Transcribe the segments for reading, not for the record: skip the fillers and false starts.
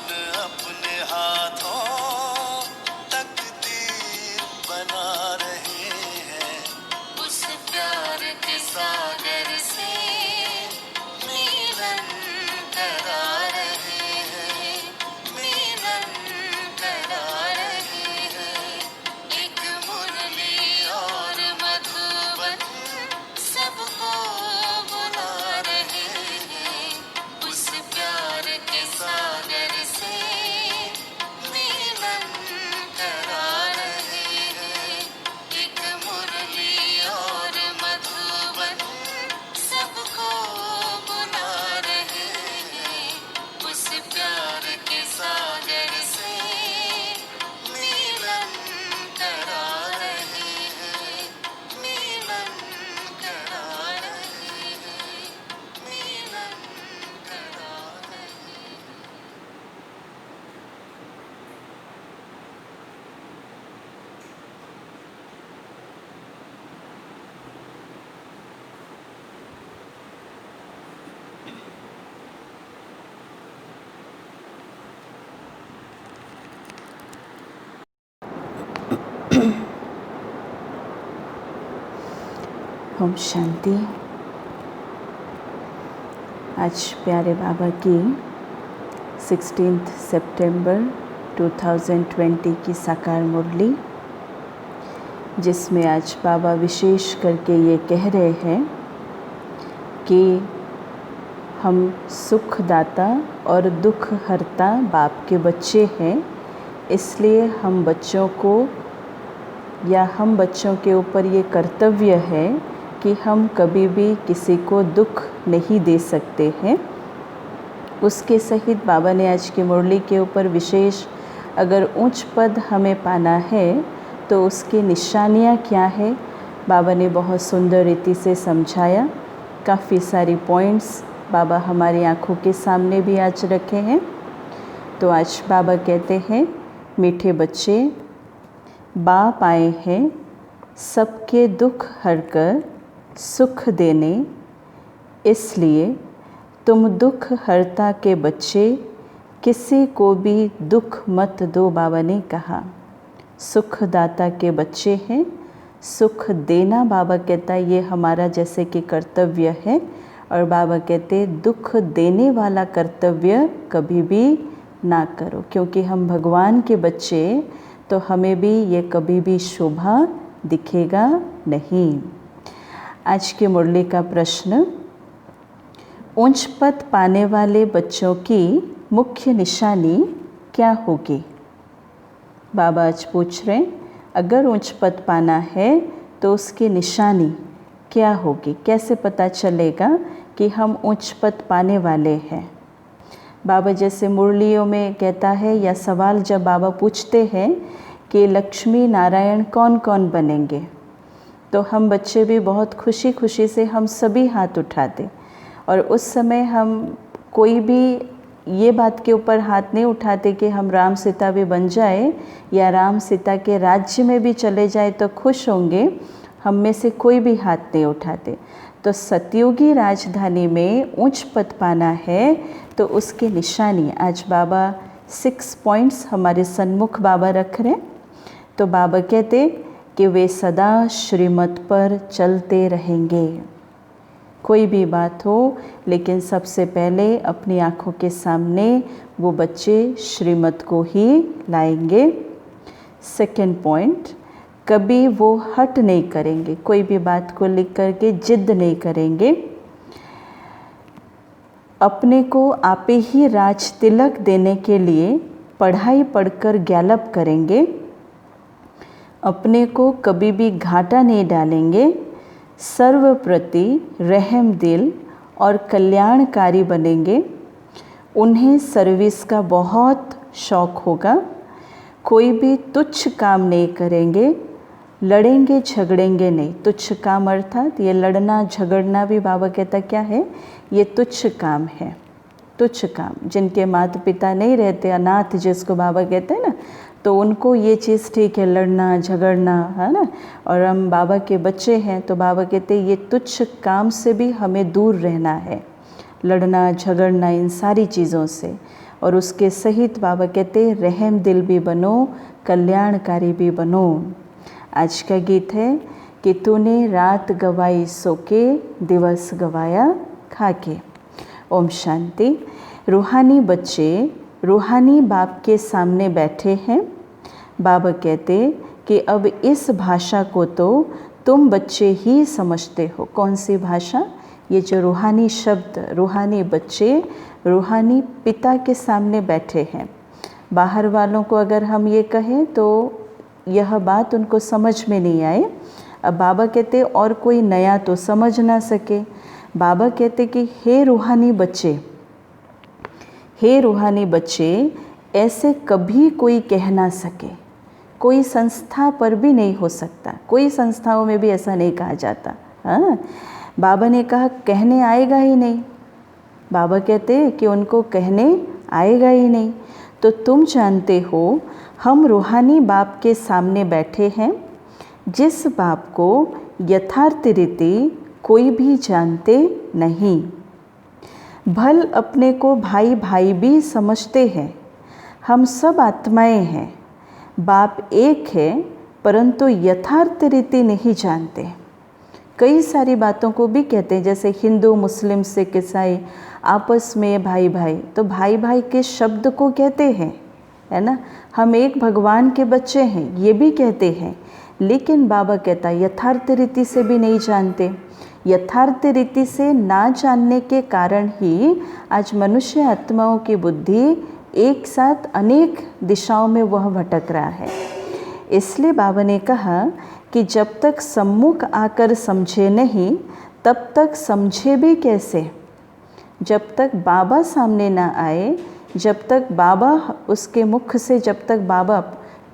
अपने हाथों तकदीर बना रहे हैं। उस प्यार के सागर से मिलन करा रहे हैं, मिलन करा रहे हैं। एक मुरली और मधुबन सबको बुला रहे हैं। उस प्यार के सागर से मिलन करा रहे हैं। एक मुरली और मधुबन सबको बुला रहे हैं। उस प्यार के सागर से मिलन करा रहे हैं, मिलन करा रहे हैं, मिलन करा रहे हैं। ओम शांति। आज प्यारे बाबा की 16 सितंबर 2020 की साकार मुरली, जिसमें आज बाबा विशेष करके ये कह रहे हैं कि हम सुखदाता और दुख हरता बाप के बच्चे हैं। इसलिए हम बच्चों को या हम बच्चों के ऊपर ये कर्तव्य है कि हम कभी भी किसी को दुख नहीं दे सकते हैं। उसके सहित बाबा ने आज की मुरली के ऊपर विशेष, अगर उच्च पद हमें पाना है तो उसकी निशानियाँ क्या है, बाबा ने बहुत सुंदर रीति से समझाया। काफ़ी सारी पॉइंट्स बाबा हमारी आँखों के सामने भी आज रखे हैं। तो आज बाबा कहते हैं, मीठे बच्चे, बाप आए हैं सबके दुख हरकर सुख देने, इसलिए तुम दुख हरता के बच्चे किसी को भी दुख मत दो। बाबा ने कहा सुखदाता के बच्चे हैं, सुख देना बाबा कहता है ये हमारा जैसे कि कर्तव्य है। और बाबा कहते दुख देने वाला कर्तव्य कभी भी ना करो, क्योंकि हम भगवान के बच्चे, तो हमें भी ये कभी भी शोभा दिखेगा नहीं। आज की मुरली का प्रश्न, उच्च पद पाने वाले बच्चों की मुख्य निशानी क्या होगी। बाबा आज पूछ रहे हैं, अगर उच्च पद पाना है तो उसकी निशानी क्या होगी, कैसे पता चलेगा कि हम उच्च पद पाने वाले हैं। बाबा जैसे मुरलियों में कहता है, या सवाल जब बाबा पूछते हैं कि लक्ष्मी नारायण कौन कौन बनेंगे, तो हम बच्चे भी बहुत खुशी खुशी से हम सभी हाथ उठाते। और उस समय हम कोई भी ये बात के ऊपर हाथ नहीं उठाते कि हम राम सीता भी बन जाए या राम सीता के राज्य में भी चले जाए तो खुश होंगे, हम में से कोई भी हाथ नहीं उठाते। तो सतयुगी राजधानी में उच्च पद पाना है तो उसकी निशानी आज बाबा 6 पॉइंट्स हमारे सन्मुख बाबा रख रहे हैं। तो बाबा कहते कि वे सदा श्रीमत पर चलते रहेंगे। कोई भी बात हो, लेकिन सबसे पहले अपनी आँखों के सामने वो बच्चे श्रीमत को ही लाएंगे। सेकंड पॉइंट, कभी वो हट नहीं करेंगे, कोई भी बात को लेकर करके जिद नहीं करेंगे। अपने को आप ही राज तिलक देने के लिए पढ़ाई पढ़कर गैलप करेंगे। अपने को कभी भी घाटा नहीं डालेंगे। सर्व प्रति रहम दिल और कल्याणकारी बनेंगे। उन्हें सर्विस का बहुत शौक़ होगा। कोई भी तुच्छ काम नहीं करेंगे, लड़ेंगे झगड़ेंगे नहीं। तुच्छ काम अर्थात ये लड़ना झगड़ना भी बाबा कहता क्या है, ये तुच्छ काम है। तुच्छ काम, जिनके माता पिता नहीं रहते, अनाथ जिसको बाबा कहते हैं ना, तो उनको ये चीज़ ठीक है, लड़ना झगड़ना, है ना। और हम बाबा के बच्चे हैं तो बाबा कहते हैं ये तुच्छ काम से भी हमें दूर रहना है, लड़ना झगड़ना इन सारी चीज़ों से। और उसके सहित बाबा कहते रहम दिल भी बनो, कल्याणकारी भी बनो। आज का गीत है कि तूने रात गवाई सो के, दिवस गवाया खा के। ओम शांति। रूहानी बच्चे रूहानी बाप के सामने बैठे हैं। बाबा कहते कि अब इस भाषा को तो तुम बच्चे ही समझते हो। कौन सी भाषा? ये जो रूहानी शब्द, रूहानी बच्चे रूहानी पिता के सामने बैठे हैं। बाहर वालों को अगर हम ये कहें तो यह बात उनको समझ में नहीं आए। अब बाबा कहते और कोई नया तो समझ ना सके। बाबा कहते कि हे रूहानी बच्चे, हे रूहानी बच्चे, ऐसे कभी कोई कह ना सके। कोई संस्था पर भी नहीं हो सकता, कोई संस्थाओं में भी ऐसा नहीं कहा जाता। हाँ, बाबा ने कहा कहने आएगा ही नहीं। बाबा कहते कि उनको कहने आएगा ही नहीं। तो तुम जानते हो हम रूहानी बाप के सामने बैठे हैं, जिस बाप को यथार्थ रीति कोई भी जानते नहीं। भल अपने को भाई भाई भी समझते हैं। हम सब आत्माएं हैं। बाप एक है, परंतु यथार्थ रीति नहीं जानते। कई सारी बातों को भी कहते हैं, जैसे हिंदू, मुस्लिम, सिख, ईसाई आपस में भाई भाई, तो भाई भाई के शब्द को कहते हैं, है ना। हम एक भगवान के बच्चे हैं, ये भी कहते हैं। लेकिन बाबा कहता है यथार्थ रीति से भी नहीं जानते। यथार्थ रीति से ना जानने के कारण ही आज मनुष्य आत्माओं की बुद्धि एक साथ अनेक दिशाओं में वह भटक रहा है। इसलिए बाबा ने कहा कि जब तक सम्मुख आकर समझे नहीं, तब तक समझे भी कैसे। जब तक बाबा सामने ना आए, जब तक बाबा उसके मुख से, जब तक बाबा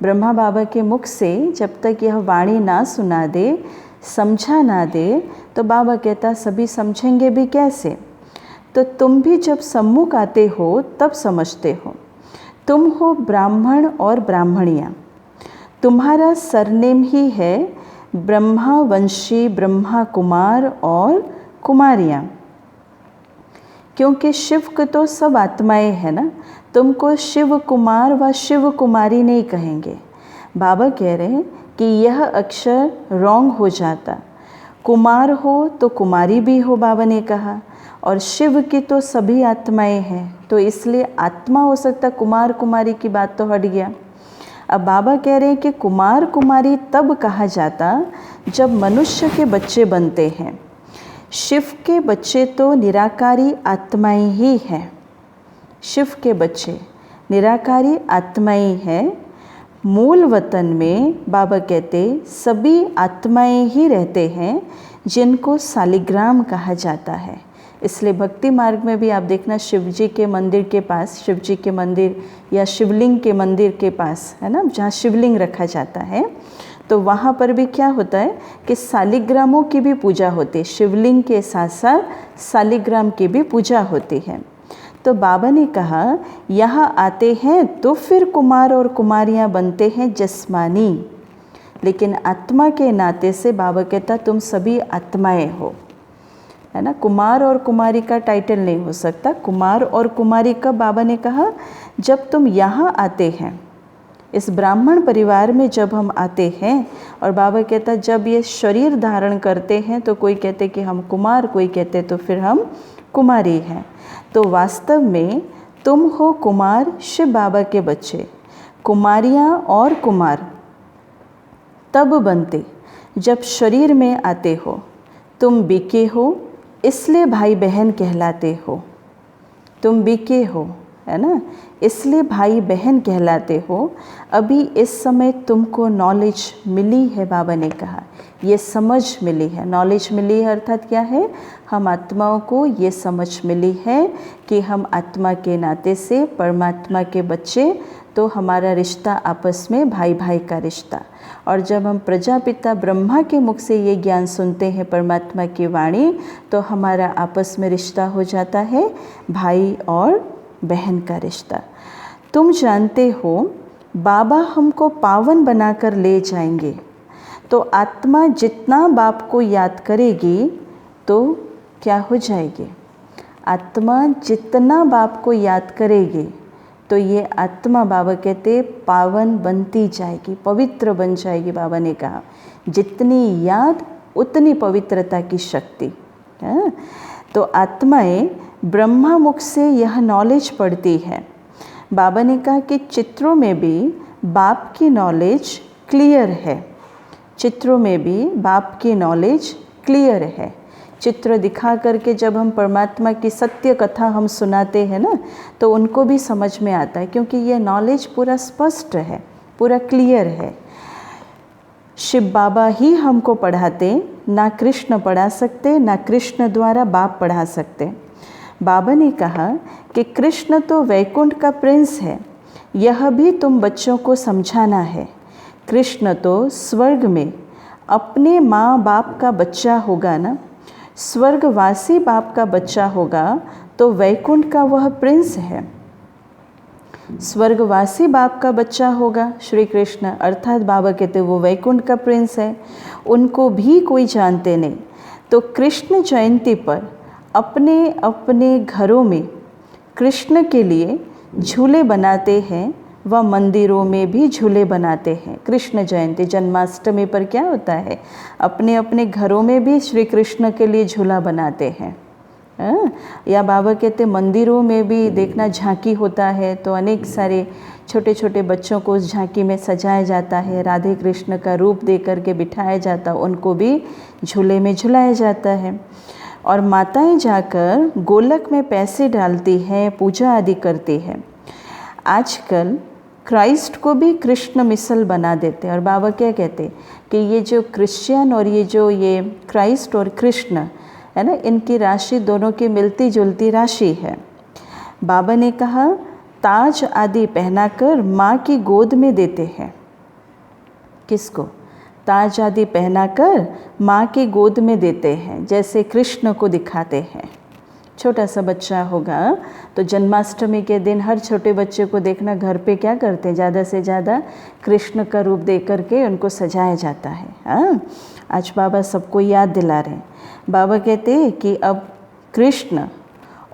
ब्रह्मा बाबा के मुख से जब तक यह वाणी ना सुना दे, समझा ना दे, तो बाबा कहता सभी समझेंगे भी कैसे। तो तुम भी जब सम्मुख आते हो तब समझते हो। तुम हो ब्राह्मण और ब्राह्मणियाँ। तुम्हारा सरनेम ही है ब्रह्मा वंशी, ब्रह्मा कुमार और कुमारियाँ। क्योंकि शिव को तो सब आत्माएं हैं ना, तुमको शिव कुमार व शिव कुमारी नहीं कहेंगे। बाबा कह रहे हैं कि यह अक्षर रॉन्ग हो जाता। कुमार हो तो कुमारी भी हो, बाबा ने कहा, और शिव की तो सभी आत्माएं हैं, तो इसलिए आत्मा हो सकता, कुमार कुमारी की बात तो हट गया। अब बाबा कह रहे हैं कि कुमार कुमारी तब कहा जाता जब मनुष्य के बच्चे बनते हैं। शिव के बच्चे तो निराकारी आत्माएं ही हैं। शिव के बच्चे निराकारी आत्माएं हैं। मूल वतन में बाबा कहते सभी आत्माएं ही रहते हैं, जिनको सालिग्राम कहा जाता है। इसलिए भक्ति मार्ग में भी आप देखना, शिव जी के मंदिर के पास, शिव जी के मंदिर या शिवलिंग के मंदिर के पास, है ना, जहाँ शिवलिंग रखा जाता है, तो वहाँ पर भी क्या होता है कि सालिग्रामों की भी पूजा होती है। शिवलिंग के साथ साथ सालिग्राम की भी पूजा होती है। तो बाबा ने कहा यहाँ आते हैं तो फिर कुमार और कुमारियाँ बनते हैं जस्मानी, लेकिन आत्मा के नाते से बाबा कहता तुम सभी आत्माएं हो, है ना। कुमार और कुमारी का टाइटल नहीं हो सकता। कुमार और कुमारी का बाबा ने कहा जब तुम यहाँ आते हैं, इस ब्राह्मण परिवार में जब हम आते हैं, और बाबा कहता जब ये शरीर धारण करते हैं तो कोई कहते कि हम कुमार, कोई कहते तो फिर हम कुमारी हैं। तो वास्तव में तुम हो कुमार, शिव बाबा के बच्चे। कुमारियाँ और कुमार तब बनते जब शरीर में आते हो। तुम बीके हो, इसलिए भाई बहन कहलाते हो। तुम बीके हो, है ना, इसलिए भाई बहन कहलाते हो। अभी इस समय तुमको नॉलेज मिली है, बाबा ने कहा ये समझ मिली है। नॉलेज मिली है अर्थात क्या है, हम आत्माओं को ये समझ मिली है कि हम आत्मा के नाते से परमात्मा के बच्चे, तो हमारा रिश्ता आपस में भाई भाई का रिश्ता। और जब हम प्रजापिता ब्रह्मा के मुख से ये ज्ञान सुनते हैं, परमात्मा की वाणी, तो हमारा आपस में रिश्ता हो जाता है भाई और बहन का रिश्ता। तुम जानते हो बाबा हमको पावन बनाकर ले जाएंगे, तो आत्मा जितना बाप को याद करेगी तो क्या हो जाएगी। आत्मा जितना बाप को याद करेगी तो ये आत्मा बाबा कहते पावन बनती जाएगी, पवित्र बन जाएगी। बाबा ने कहा जितनी याद उतनी पवित्रता की शक्ति। तो आत्माएं ब्रह्मा मुख से यह नॉलेज पढ़ती है। बाबा ने कहा कि चित्रों में भी बाप की नॉलेज क्लियर है, चित्रों में भी बाप की नॉलेज क्लियर है। चित्र दिखा करके जब हम परमात्मा की सत्य कथा हम सुनाते हैं ना, तो उनको भी समझ में आता है, क्योंकि ये नॉलेज पूरा स्पष्ट है, पूरा क्लियर है। शिव बाबा ही हमको पढ़ाते, ना कृष्ण पढ़ा सकते, ना कृष्ण द्वारा बाप पढ़ा सकते। बाबा ने कहा कि कृष्ण तो वैकुंठ का प्रिंस है, यह भी तुम बच्चों को समझाना है। कृष्ण तो स्वर्ग में अपने माँ बाप का बच्चा होगा ना, स्वर्गवासी बाप का बच्चा होगा, तो वैकुंठ का वह प्रिंस है। स्वर्गवासी बाप का बच्चा होगा श्री कृष्ण, अर्थात बाबा कहते वो वैकुंठ का प्रिंस है, उनको भी कोई जानते नहीं। तो कृष्ण जयंती पर अपने अपने घरों में कृष्ण के लिए झूले बनाते हैं, व मंदिरों में भी झूले बनाते हैं। कृष्ण जयंती जन्माष्टमी पर क्या होता है, अपने अपने घरों में भी श्री कृष्ण के लिए झूला बनाते हैं। या बाबा कहते मंदिरों में भी देखना झांकी होता है, तो अनेक सारे छोटे छोटे बच्चों को उस झांकी में सजाया जाता है, राधे कृष्ण का रूप दे करके बिठाया जाता, उनको भी झूले में झुलाया जाता है। और माताएं जाकर गोलक में पैसे डालती हैं, पूजा आदि करती है। आजकल क्राइस्ट को भी कृष्ण मिसल बना देते हैं। और बाबा क्या कहते कि ये जो क्रिश्चियन और ये क्राइस्ट और कृष्ण है ना, इनकी राशि दोनों की मिलती जुलती राशि है। बाबा ने कहा ताज आदि पहनाकर माँ की गोद में देते हैं। किसको? ताज आदि पहनाकर माँ की गोद में देते हैं, जैसे कृष्ण को दिखाते हैं। छोटा सा बच्चा होगा तो जन्माष्टमी के दिन हर छोटे बच्चे को देखना घर पे क्या करते हैं, ज़्यादा से ज़्यादा कृष्ण का रूप दे करके उनको सजाया जाता है। हाँ, आज बाबा सबको याद दिला रहे हैं। बाबा कहते हैं कि अब कृष्ण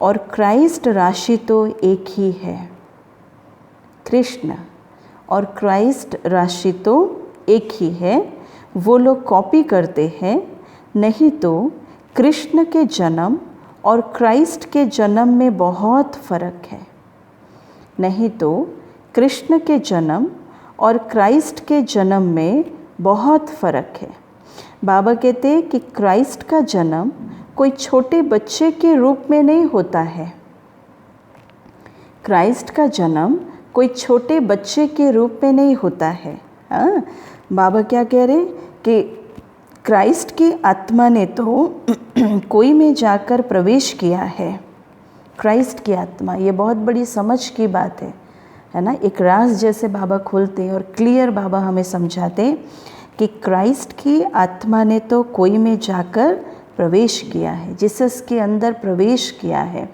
और क्राइस्ट राशि तो एक ही है। कृष्ण और क्राइस्ट राशि तो एक ही है, वो लोग कॉपी करते हैं। नहीं तो कृष्ण के जन्म और क्राइस्ट के जन्म में बहुत फ़र्क है। नहीं तो कृष्ण के जन्म और क्राइस्ट के जन्म में बहुत फ़र्क है। बाबा कहते हैं कि क्राइस्ट का जन्म कोई छोटे बच्चे के रूप में नहीं होता है। क्राइस्ट का जन्म कोई छोटे बच्चे के रूप में नहीं होता है। हाँ, बाबा क्या कह रहे कि क्राइस्ट की आत्मा ने तो कोई में जाकर प्रवेश किया है। क्राइस्ट की आत्मा, ये बहुत बड़ी समझ की बात है ना। एक राज जैसे बाबा खोलते और क्लियर बाबा हमें समझाते कि क्राइस्ट की आत्मा ने तो कोई में जाकर प्रवेश किया है, जीसस के अंदर प्रवेश किया है।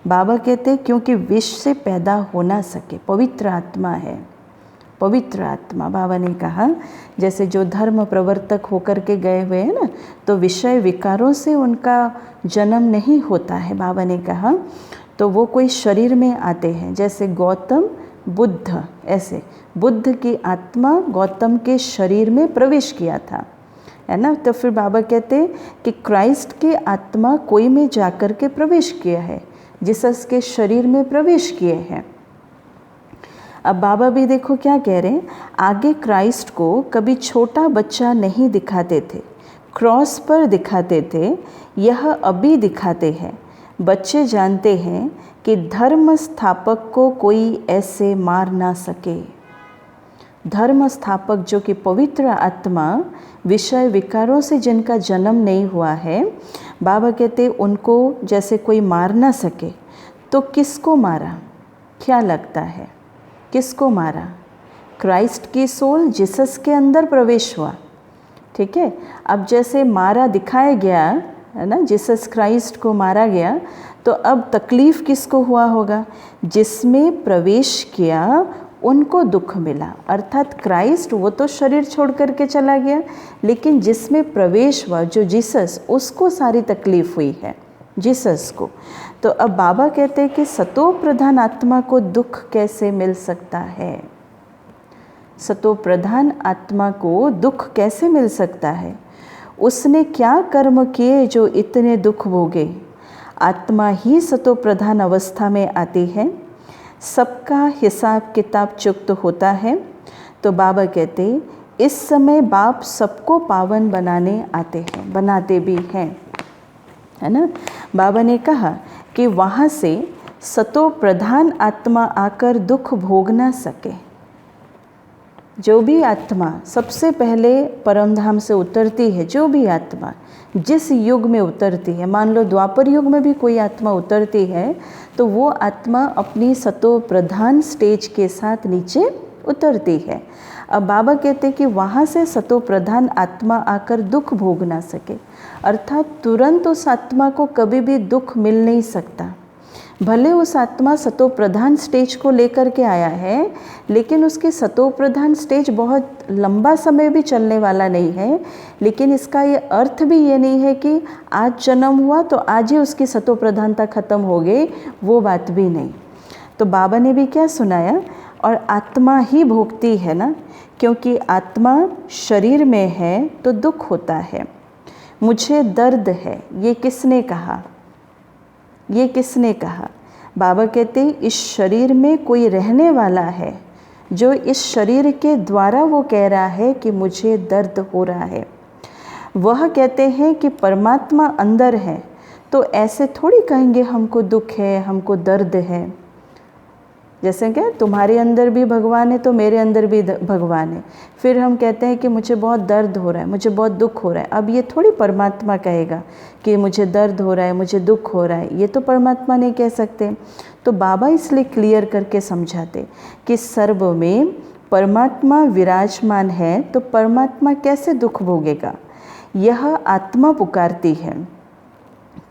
बाबा कहते क्योंकि विष से पैदा हो ना सके, पवित्र आत्मा है, पवित्र आत्मा। बाबा ने कहा जैसे जो धर्म प्रवर्तक होकर के गए हुए हैं ना, तो विषय विकारों से उनका जन्म नहीं होता है। बाबा ने कहा तो वो कोई शरीर में आते हैं, जैसे गौतम बुद्ध, ऐसे बुद्ध की आत्मा गौतम के शरीर में प्रवेश किया था, है ना। तो फिर बाबा कहते कि क्राइस्ट की आत्मा कोई में जाकर के प्रवेश किया है, जीसस के शरीर में प्रवेश किए हैं। अब बाबा भी देखो क्या कह रहे हैं, आगे क्राइस्ट को कभी छोटा बच्चा नहीं दिखाते थे, क्रॉस पर दिखाते थे, यह अभी दिखाते हैं। बच्चे जानते हैं कि धर्म स्थापक को कोई ऐसे मार ना सके। धर्म स्थापक जो कि पवित्र आत्मा, विषय विकारों से जिनका जन्म नहीं हुआ है, बाबा कहते उनको जैसे कोई मार ना सके। तो किसको मारा? क्या लगता है किसको मारा? क्राइस्ट की सोल जीसस के अंदर प्रवेश हुआ, ठीक है। अब जैसे मारा दिखाया गया है ना, जीसस क्राइस्ट को मारा गया, तो अब तकलीफ़ किसको हुआ होगा? जिसमें प्रवेश किया उनको दुख मिला। अर्थात क्राइस्ट वो तो शरीर छोड़ करके चला गया, लेकिन जिसमें प्रवेश हुआ जो जीसस, उसको सारी तकलीफ़ हुई है जीसस को। तो अब बाबा कहते हैं कि सतो प्रधान आत्मा को दुख कैसे मिल सकता है। सतो प्रधान आत्मा को दुख कैसे मिल सकता है? उसने क्या कर्म किए जो इतने दुख भोगे? आत्मा ही सतो प्रधान अवस्था में आती है, सबका हिसाब किताब चुक्त होता है। तो बाबा कहते इस समय बाप सबको पावन बनाने आते हैं, बनाते भी हैं, है ना। बाबा ने कहा कि वहाँ से सतो प्रधान आत्मा आकर दुख भोग ना सके। जो भी आत्मा सबसे पहले परमधाम से उतरती है, जो भी आत्मा जिस युग में उतरती है, मान लो द्वापर युग में भी कोई आत्मा उतरती है तो वो आत्मा अपनी सतो प्रधान स्टेज के साथ नीचे उतरती है। अब बाबा कहते हैं कि वहाँ से सतो प्रधान आत्मा आकर दुख भोग ना सके, अर्थात तुरंत उस आत्मा को कभी भी दुख मिल नहीं सकता। भले उस आत्मा सतो प्रधान स्टेज को लेकर के आया है, लेकिन उसकी सतो प्रधान स्टेज बहुत लंबा समय भी चलने वाला नहीं है। लेकिन इसका ये अर्थ भी ये नहीं है कि आज जन्म हुआ तो आज ही उसकी सतो प्रधानता खत्म हो गई, वो बात भी नहीं। तो बाबा ने भी क्या सुनाया, और आत्मा ही भोगती है ना, क्योंकि आत्मा शरीर में है तो दुख होता है। मुझे दर्द है, ये किसने कहा? ये किसने कहा? बाबा कहते इस शरीर में कोई रहने वाला है जो इस शरीर के द्वारा वो कह रहा है कि मुझे दर्द हो रहा है। वह कहते हैं कि परमात्मा अंदर है तो ऐसे थोड़ी कहेंगे हमको दुख है, हमको दर्द है। जैसे क्या तुम्हारे अंदर भी भगवान है तो मेरे अंदर भी भगवान है, फिर हम कहते हैं कि मुझे बहुत दर्द हो रहा है, मुझे बहुत दुख हो रहा है। अब ये थोड़ी परमात्मा कहेगा कि मुझे दर्द हो रहा है, मुझे दुख हो रहा है, ये तो परमात्मा नहीं कह सकते। तो बाबा इसलिए क्लियर करके समझाते कि सर्व में परमात्मा विराजमान है तो परमात्मा कैसे दुख भोगेगा। यह आत्मा पुकारती है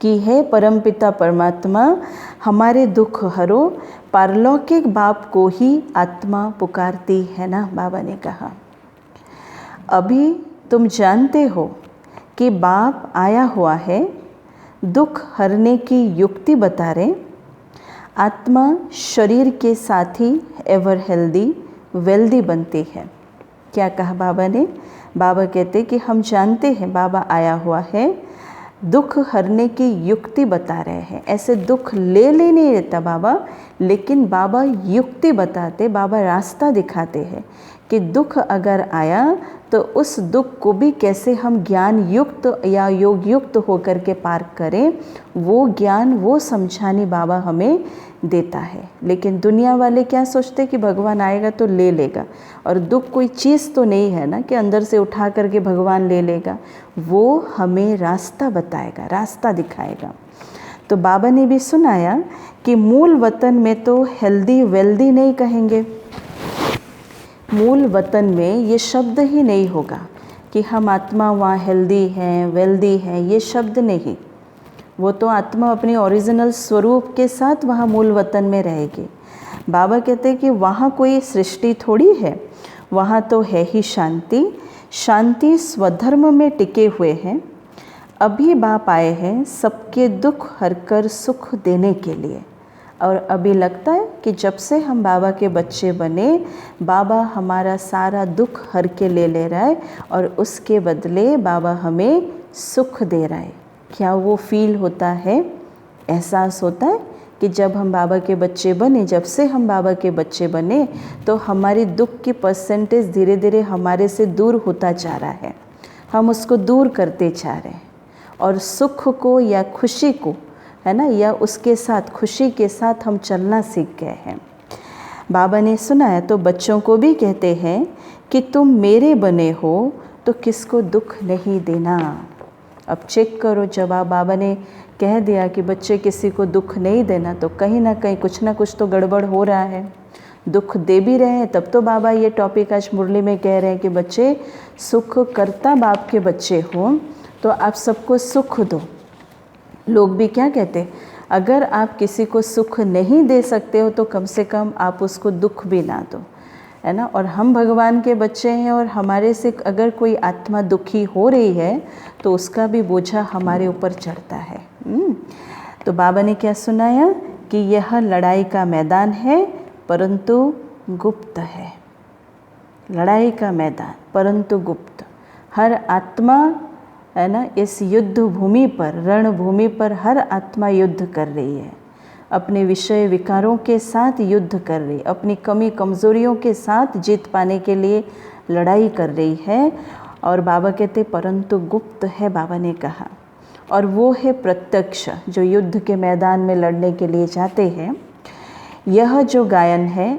कि हे परमपिता परमात्मा हमारे दुख हरो। पारलौकिक बाप को ही आत्मा पुकारती है ना, बाबा ने कहा। अभी तुम जानते हो कि बाप आया हुआ है, दुख हरने की युक्ति बता रहे। आत्मा शरीर के साथ ही एवर हेल्दी वेल्दी बनती है। क्या कहा बाबा ने? बाबा कहते कि हम जानते हैं बाबा आया हुआ है, दुख हरने की युक्ति बता रहे हैं। ऐसे दुख ले नहीं रहता बाबा, लेकिन बाबा युक्ति बताते, बाबा रास्ता दिखाते हैं कि दुख अगर आया तो उस दुख को भी कैसे हम ज्ञान युक्त या योग युक्त होकर के पार करें, वो ज्ञान वो समझाने बाबा हमें देता है। लेकिन दुनिया वाले क्या सोचते कि भगवान आएगा तो ले लेगा, और दुख कोई चीज़ तो नहीं है ना कि अंदर से उठा करके भगवान ले लेगा। वो हमें रास्ता बताएगा, रास्ता दिखाएगा। तो बाबा ने भी सुनाया कि मूल वतन में तो हेल्दी वेल्दी नहीं कहेंगे, मूल वतन में ये शब्द ही नहीं होगा कि हम आत्मा वहाँ हेल्दी हैं वेल्दी हैं, ये शब्द नहीं। वो तो आत्मा अपनी ओरिजिनल स्वरूप के साथ वहाँ मूल वतन में रहेगी। बाबा कहते हैं कि वहाँ कोई सृष्टि थोड़ी है, वहाँ तो है ही शांति। शांति स्वधर्म में टिके हुए हैं। अभी बाप आए हैं सबके दुख हरकर सुख देने के लिए। और अभी लगता है कि जब से हम बाबा के बच्चे बने, बाबा हमारा सारा दुख हर के ले रहा है और उसके बदले बाबा हमें सुख दे रहा है। क्या वो फील होता है, एहसास होता है कि जब हम बाबा के बच्चे बने, जब से हम बाबा के बच्चे बने तो हमारी दुख की परसेंटेज धीरे धीरे हमारे से दूर होता जा रहा है, हम उसको दूर करते जा रहे हैं। और सुख को या खुशी को, है ना, या उसके साथ खुशी के साथ हम चलना सीख गए हैं। बाबा ने सुनाया तो बच्चों को भी कहते हैं कि तुम मेरे बने हो तो किसको दुख नहीं देना। अब चेक करो, जब बाबा ने कह दिया कि बच्चे किसी को दुख नहीं देना, तो कहीं ना कहीं कुछ ना कुछ तो गड़बड़ हो रहा है। दुख दे भी रहे हैं तब तो बाबा ये टॉपिक आज मुरली में कह रहे हैं कि बच्चे सुख करता बाप के बच्चे हो तो आप सबको सुख दो। लोग भी क्या कहते, अगर आप किसी को सुख नहीं दे सकते हो तो कम से कम आप उसको दुख भी ना दो, है ना। और हम भगवान के बच्चे हैं और हमारे से अगर कोई आत्मा दुखी हो रही है तो उसका भी बोझा हमारे ऊपर चढ़ता है। तो बाबा ने क्या सुनाया कि यह लड़ाई का मैदान है परंतु गुप्त है। लड़ाई का मैदान परंतु गुप्त। हर आत्मा है ना, इस युद्ध भूमि पर, रणभूमि पर हर आत्मा युद्ध कर रही है, अपने विषय विकारों के साथ युद्ध कर रही, अपनी कमी कमज़ोरियों के साथ जीत पाने के लिए लड़ाई कर रही है। और बाबा कहते परंतु गुप्त है, बाबा ने कहा। और वो है प्रत्यक्ष, जो युद्ध के मैदान में लड़ने के लिए जाते हैं। यह जो गायन है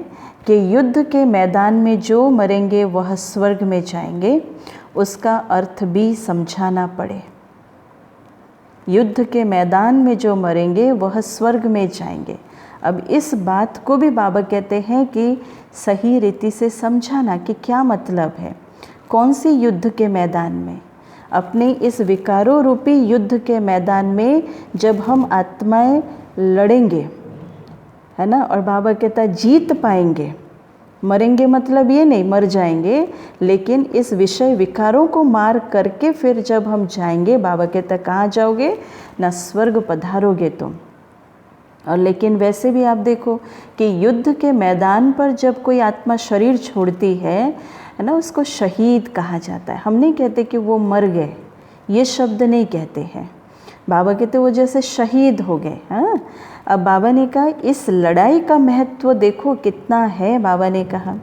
कि युद्ध के मैदान में जो मरेंगे वह स्वर्ग में जाएंगे, उसका अर्थ भी समझाना पड़े। युद्ध के मैदान में जो मरेंगे वह स्वर्ग में जाएंगे। अब इस बात को भी बाबा कहते हैं कि सही रीति से समझाना कि क्या मतलब है, कौन सी युद्ध के मैदान में। अपने इस विकारों रूपी युद्ध के मैदान में जब हम आत्माएं लड़ेंगे, है ना, और बाबा कहता है जीत पाएंगे। मरेंगे मतलब ये नहीं मर जाएंगे, लेकिन इस विषय विकारों को मार करके फिर जब हम जाएंगे, बाबा कहता है कहाँ जाओगे, ना स्वर्ग पधारोगे तुम। और लेकिन वैसे भी आप देखो कि युद्ध के मैदान पर जब कोई आत्मा शरीर छोड़ती है ना, उसको शहीद कहा जाता है। हम नहीं कहते कि वो मर गए, ये शब्द नहीं कहते हैं। बाबा कहते वो जैसे शहीद हो गए। हाँ, अब बाबा ने कहा इस लड़ाई का महत्व देखो कितना है। बाबा ने कहा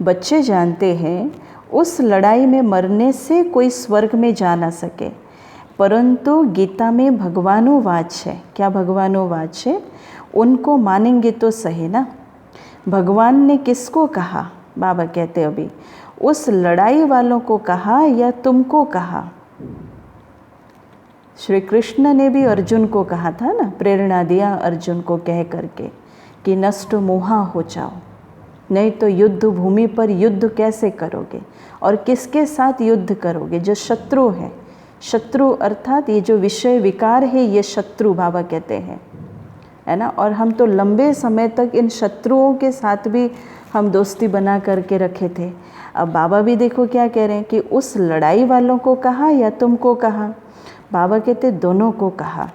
बच्चे जानते हैं उस लड़ाई में मरने से कोई स्वर्ग में जा ना सके, परंतु गीता में भगवानुवाच है। क्या भगवानुवाच है? उनको मानेंगे तो सही ना। भगवान ने किसको कहा? बाबा कहते अभी उस लड़ाई वालों को कहा या तुमको कहा? श्री कृष्ण ने भी अर्जुन को कहा था ना, प्रेरणा दिया अर्जुन को कह करके कि नष्ट मोहा हो जाओ, नहीं तो युद्ध भूमि पर युद्ध कैसे करोगे और किसके साथ युद्ध करोगे? जो शत्रु है। शत्रु अर्थात ये जो विषय विकार है, ये शत्रु बाबा कहते हैं, है ना। और हम तो लंबे समय तक इन शत्रुओं के साथ भी हम दोस्ती बना करके रखे थे। अब बाबा भी देखो क्या कह रहे हैं कि उस लड़ाई वालों को कहा या तुमको कहा? बाबा कहते दोनों को कहा।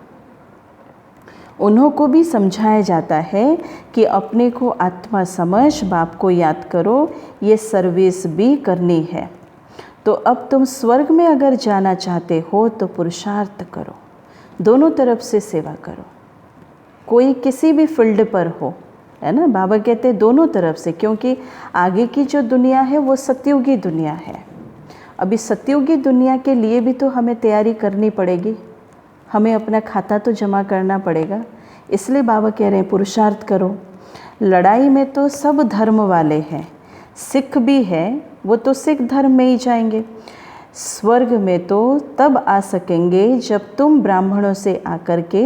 उन्हों को भी समझाया जाता है कि अपने को आत्मा समझ, बाप को याद करो, ये सर्विस भी करनी है। तो अब तुम स्वर्ग में अगर जाना चाहते हो तो पुरुषार्थ करो, दोनों तरफ से सेवा करो, कोई किसी भी फील्ड पर हो, है ना। बाबा कहते दोनों तरफ से, क्योंकि आगे की जो दुनिया है वो सतयुगी दुनिया है। अभी सतयुगी दुनिया के लिए भी तो हमें तैयारी करनी पड़ेगी, हमें अपना खाता तो जमा करना पड़ेगा। इसलिए बाबा कह रहे हैं पुरुषार्थ करो। लड़ाई में तो सब धर्म वाले हैं, सिख भी है, वो तो सिख धर्म में ही जाएंगे। स्वर्ग में तो तब आ सकेंगे जब तुम ब्राह्मणों से आकर के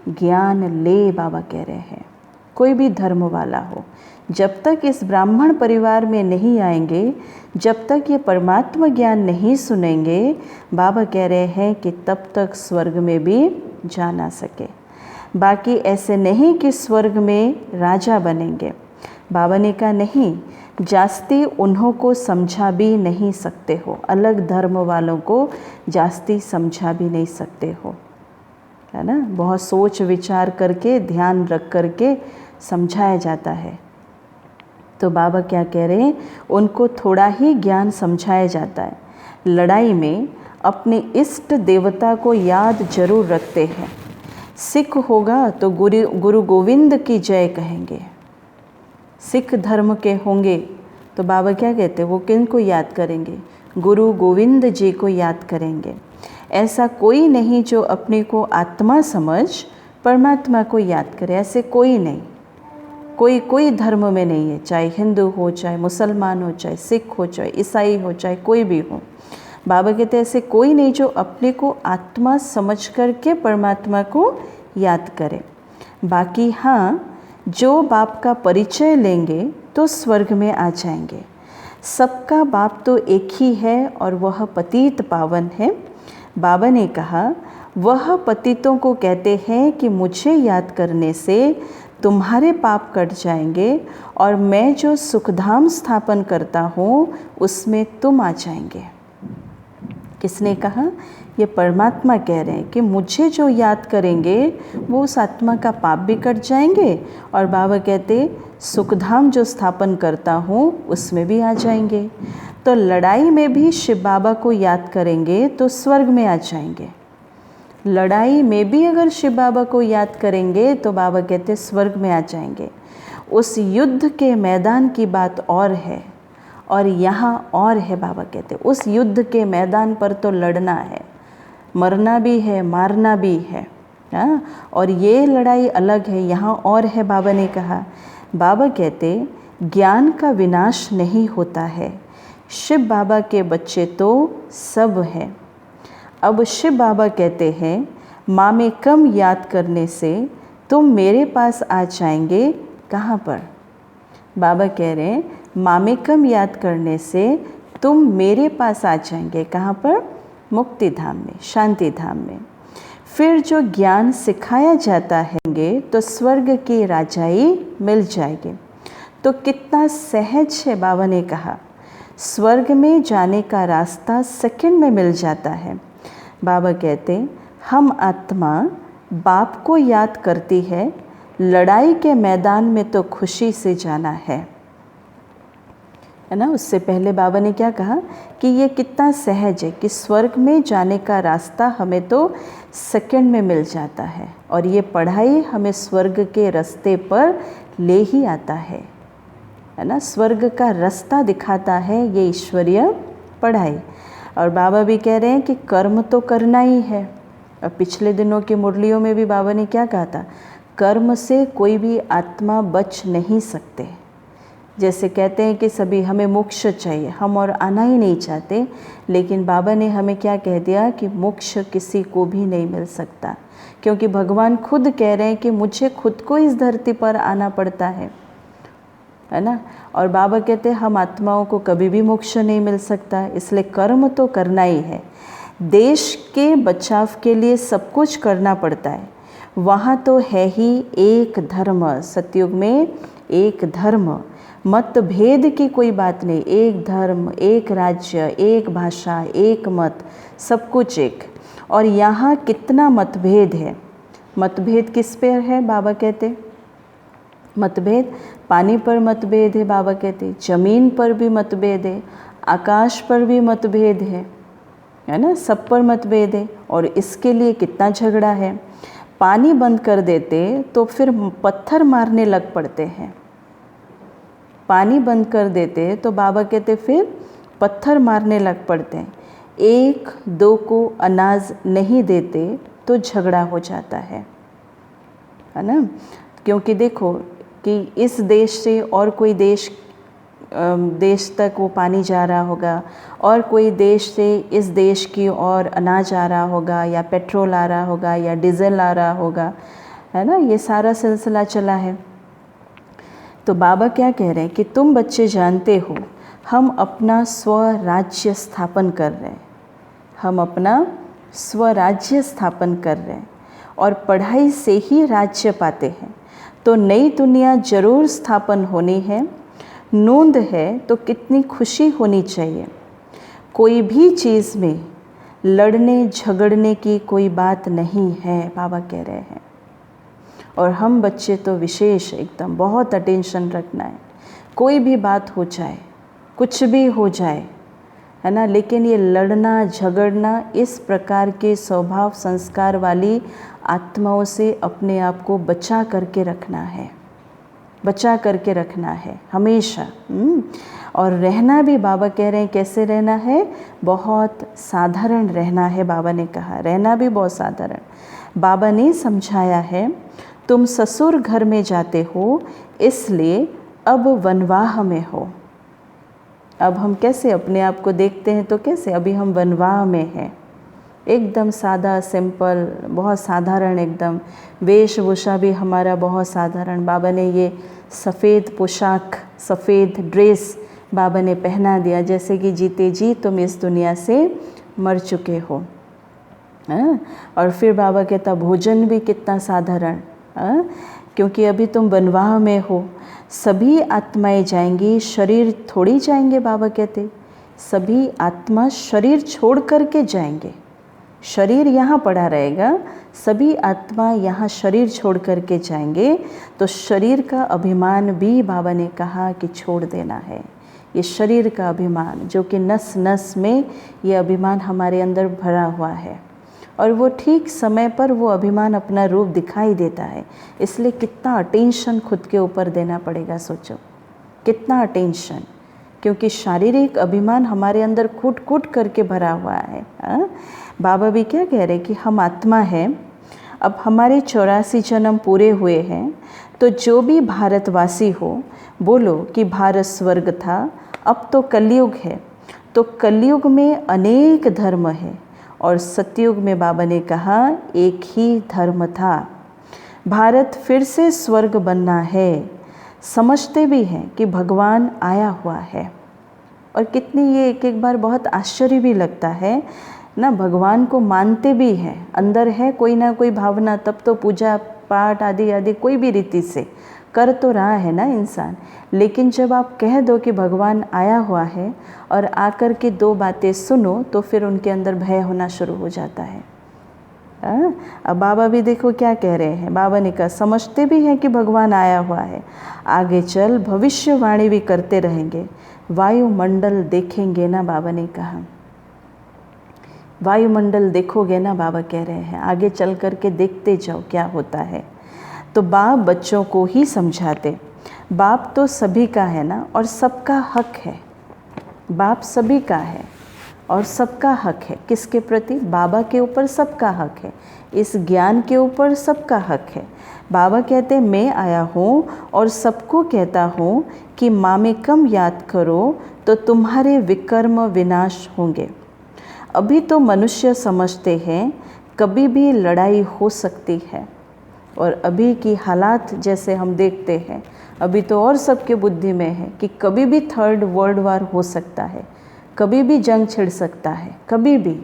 ज्ञान ले, बाबा कह रहे हैं। कोई भी धर्म वाला हो, जब तक इस ब्राह्मण परिवार में नहीं आएंगे, जब तक ये परमात्मा ज्ञान नहीं सुनेंगे, बाबा कह रहे हैं कि तब तक स्वर्ग में भी जा ना सके। बाकी ऐसे नहीं कि स्वर्ग में राजा बनेंगे। बाबा ने कहा नहीं, जास्ती उन्हों को समझा भी नहीं सकते हो, अलग धर्म वालों को जास्ती समझा भी नहीं सकते हो, है ना। बहुत सोच विचार करके, ध्यान रख करके समझाया जाता है। तो बाबा क्या कह रहे हैं, उनको थोड़ा ही ज्ञान समझाया जाता है। लड़ाई में अपने इष्ट देवता को याद जरूर रखते हैं। सिख होगा तो गुरु गोविंद की जय कहेंगे। सिख धर्म के होंगे तो बाबा क्या कहते हैं, वो किन को याद करेंगे? गुरु गोविंद जी को याद करेंगे। ऐसा कोई नहीं जो अपने को आत्मा समझ परमात्मा को याद करे, ऐसे कोई नहीं। कोई धर्म में नहीं है, चाहे हिंदू हो, चाहे मुसलमान हो, चाहे सिख हो, चाहे ईसाई हो, चाहे कोई भी हो। बाबा कहते हैं ऐसे कोई नहीं जो अपने को आत्मा समझ करके परमात्मा को याद करे। बाकी हाँ, जो बाप का परिचय लेंगे तो स्वर्ग में आ जाएंगे। सबका बाप तो एक ही है और वह पतित पावन है। बाबा ने कहा वह पतितों को कहते हैं कि मुझे याद करने से तुम्हारे पाप कट जाएंगे और मैं जो सुखधाम स्थापन करता हूँ उसमें तुम आ जाएंगे। किसने कहा? ये परमात्मा कह रहे हैं कि मुझे जो याद करेंगे वो उस आत्मा का पाप भी कट जाएंगे, और बाबा कहते सुखधाम जो स्थापन करता हूँ उसमें भी आ जाएंगे। तो लड़ाई में भी शिव बाबा को याद करेंगे तो स्वर्ग में आ जाएंगे। लड़ाई में भी अगर शिव बाबा को याद करेंगे तो बाबा कहते स्वर्ग में आ जाएंगे। उस युद्ध के मैदान की बात और है, और यहाँ और है। बाबा कहते उस युद्ध के मैदान पर तो लड़ना है, मरना भी है, मारना भी है, हाँ। और ये लड़ाई अलग है, यहाँ और है। बाबा ने कहा, बाबा कहते ज्ञान का विनाश नहीं होता है, शिव बाबा के बच्चे तो सब हैं। अब शिव बाबा कहते हैं माँ में कम याद करने से तुम मेरे पास आ जाएंगे। कहाँ पर? बाबा कह रहे हैं माँ में कम याद करने से तुम मेरे पास आ जाएंगे। कहाँ पर? मुक्ति धाम में, शांति धाम में। फिर जो ज्ञान सिखाया जाता है तो स्वर्ग की राजाई मिल जाएगी। तो कितना सहज है। बाबा ने कहा स्वर्ग में जाने का रास्ता सेकंड में मिल जाता है। बाबा कहते हम आत्मा बाप को याद करती है, लड़ाई के मैदान में तो खुशी से जाना है ना। उससे पहले बाबा ने क्या कहा कि ये कितना सहज है कि स्वर्ग में जाने का रास्ता हमें तो सेकंड में मिल जाता है, और ये पढ़ाई हमें स्वर्ग के रास्ते पर ले ही आता है ना। स्वर्ग का रास्ता दिखाता है ये ईश्वरीय पढ़ाई। और बाबा भी कह रहे हैं कि कर्म तो करना ही है। और पिछले दिनों की मुरलियों में भी बाबा ने क्या कहा था? कर्म से कोई भी आत्मा बच नहीं सकते। जैसे कहते हैं कि सभी हमें मोक्ष चाहिए, हम और आना ही नहीं चाहते, लेकिन बाबा ने हमें क्या कह दिया कि मोक्ष किसी को भी नहीं मिल सकता, क्योंकि भगवान खुद कह रहे हैं कि मुझे खुद को इस धरती पर आना पड़ता है ना। और बाबा कहते हैं हम आत्माओं को कभी भी मोक्ष नहीं मिल सकता, इसलिए कर्म तो करना ही है। देश के बचाव के लिए सब कुछ करना पड़ता है। वहाँ तो है ही एक धर्म, सतयुग में एक धर्म, मतभेद की कोई बात नहीं। एक धर्म, एक राज्य, एक भाषा, एक मत, सब कुछ एक। और यहाँ कितना मतभेद है। मतभेद किस पे है? बाबा कहते मतभेद पानी पर मतभेद है। बाबा कहते जमीन पर भी मतभेद है, आकाश पर भी मतभेद है ना, सब पर मतभेद है। और इसके लिए कितना झगड़ा है। पानी बंद कर देते तो फिर पत्थर मारने लग पड़ते हैं। पानी बंद कर देते तो बाबा कहते फिर पत्थर मारने लग पड़ते हैं। एक दो को अनाज नहीं देते तो झगड़ा हो जाता है ना। क्योंकि देखो कि इस देश से और कोई देश तक वो पानी जा रहा होगा, और कोई देश से इस देश की और अनाज आ रहा होगा, या पेट्रोल आ रहा होगा, या डीजल आ रहा होगा, है ना। ये सारा सिलसिला चला है। तो बाबा क्या कह रहे हैं कि तुम बच्चे जानते हो हम अपना स्वराज्य स्थापन कर रहे हैं। हम अपना स्वराज्य स्थापन कर रहे हैं, और पढ़ाई से ही राज्य पाते हैं। तो नई दुनिया जरूर स्थापन होनी है। नूंद है तो कितनी खुशी होनी चाहिए। कोई भी चीज़ में लड़ने झगड़ने की कोई बात नहीं है, बाबा कह रहे हैं। और हम बच्चे तो विशेष एकदम बहुत अटेंशन रखना है। कोई भी बात हो जाए, कुछ भी हो जाए, है ना, लेकिन ये लड़ना झगड़ना, इस प्रकार के स्वभाव संस्कार वाली आत्माओं से अपने आप को बचा करके रखना है, बचा करके रखना है हमेशा। और रहना भी बाबा कह रहे हैं कैसे रहना है? बहुत साधारण रहना है। बाबा ने कहा रहना भी बहुत साधारण। बाबा ने समझाया है तुम ससुर घर में जाते हो, इसलिए अब वनवाह में हो। अब हम कैसे अपने आप को देखते हैं? तो कैसे अभी हम वनवाह में हैं, एकदम सादा सिंपल, बहुत साधारण एकदम। वेशभूषा भी हमारा बहुत साधारण। बाबा ने ये सफ़ेद पोशाक, सफ़ेद ड्रेस बाबा ने पहना दिया, जैसे कि जीते जी तुम इस दुनिया से मर चुके हो। और फिर बाबा कहता भोजन भी कितना साधारण, क्योंकि अभी तुम वनवाह में हो। सभी आत्माएं जाएंगी, शरीर थोड़ी जाएंगे। बाबा कहते सभी आत्मा शरीर छोड़ कर के जाएंगे। शरीर यहाँ पड़ा रहेगा, सभी आत्मा यहाँ शरीर छोड़ कर के जाएंगे। तो शरीर का अभिमान भी बाबा ने कहा कि छोड़ देना है। ये शरीर का अभिमान जो कि नस नस में ये अभिमान हमारे अंदर भरा हुआ है, और वो ठीक समय पर वो अभिमान अपना रूप दिखाई देता है। इसलिए कितना अटेंशन खुद के ऊपर देना पड़ेगा, सोचो कितना अटेंशन, क्योंकि शारीरिक अभिमान हमारे अंदर कूट कूट करके भरा हुआ है। बाबा भी क्या कह रहे कि हम आत्मा हैं, अब हमारे 84 जन्म पूरे हुए हैं, तो जो भी भारतवासी हो बोलो कि भारत स्वर्ग था, अब तो कलयुग है। तो कलयुग में अनेक धर्म है, और सतयुग में बाबा ने कहा एक ही धर्म था। भारत फिर से स्वर्ग बनना है। समझते भी हैं कि भगवान आया हुआ है, और कितनी ये एक एक बार बहुत आश्चर्य भी लगता है ना। भगवान को मानते भी हैं, अंदर है कोई ना कोई भावना, तब तो पूजा पाठ आदि आदि कोई भी रीति से कर तो रहा है ना इंसान। लेकिन जब आप कह दो कि भगवान आया हुआ है और आकर के दो बातें सुनो, तो फिर उनके अंदर भय होना शुरू हो जाता है। अब बाबा भी देखो क्या कह रहे हैं। बाबा ने कहा समझते भी हैं कि भगवान आया हुआ है, आगे चल भविष्यवाणी भी करते रहेंगे। वायुमंडल देखेंगे ना, बाबा ने कहा वायुमंडल देखोगे ना, बाबा कह रहे हैं आगे चल कर के देखते जाओ क्या होता है। तो बाप बच्चों को ही समझाते, बाप तो सभी का है ना, और सबका हक है। बाप सभी का है और सबका हक है। किसके प्रति? बाबा के ऊपर सबका हक है, इस ज्ञान के ऊपर सबका हक है। बाबा कहते हैं मैं आया हूँ और सबको कहता हूँ कि मामेकम याद करो तो तुम्हारे विकर्म विनाश होंगे। अभी तो मनुष्य समझते हैं कभी भी लड़ाई हो सकती है, और अभी की हालात जैसे हम देखते हैं, अभी तो और सबके बुद्धि में है कि कभी भी थर्ड वर्ल्ड वार हो सकता है, कभी भी जंग छिड़ सकता है, कभी भी।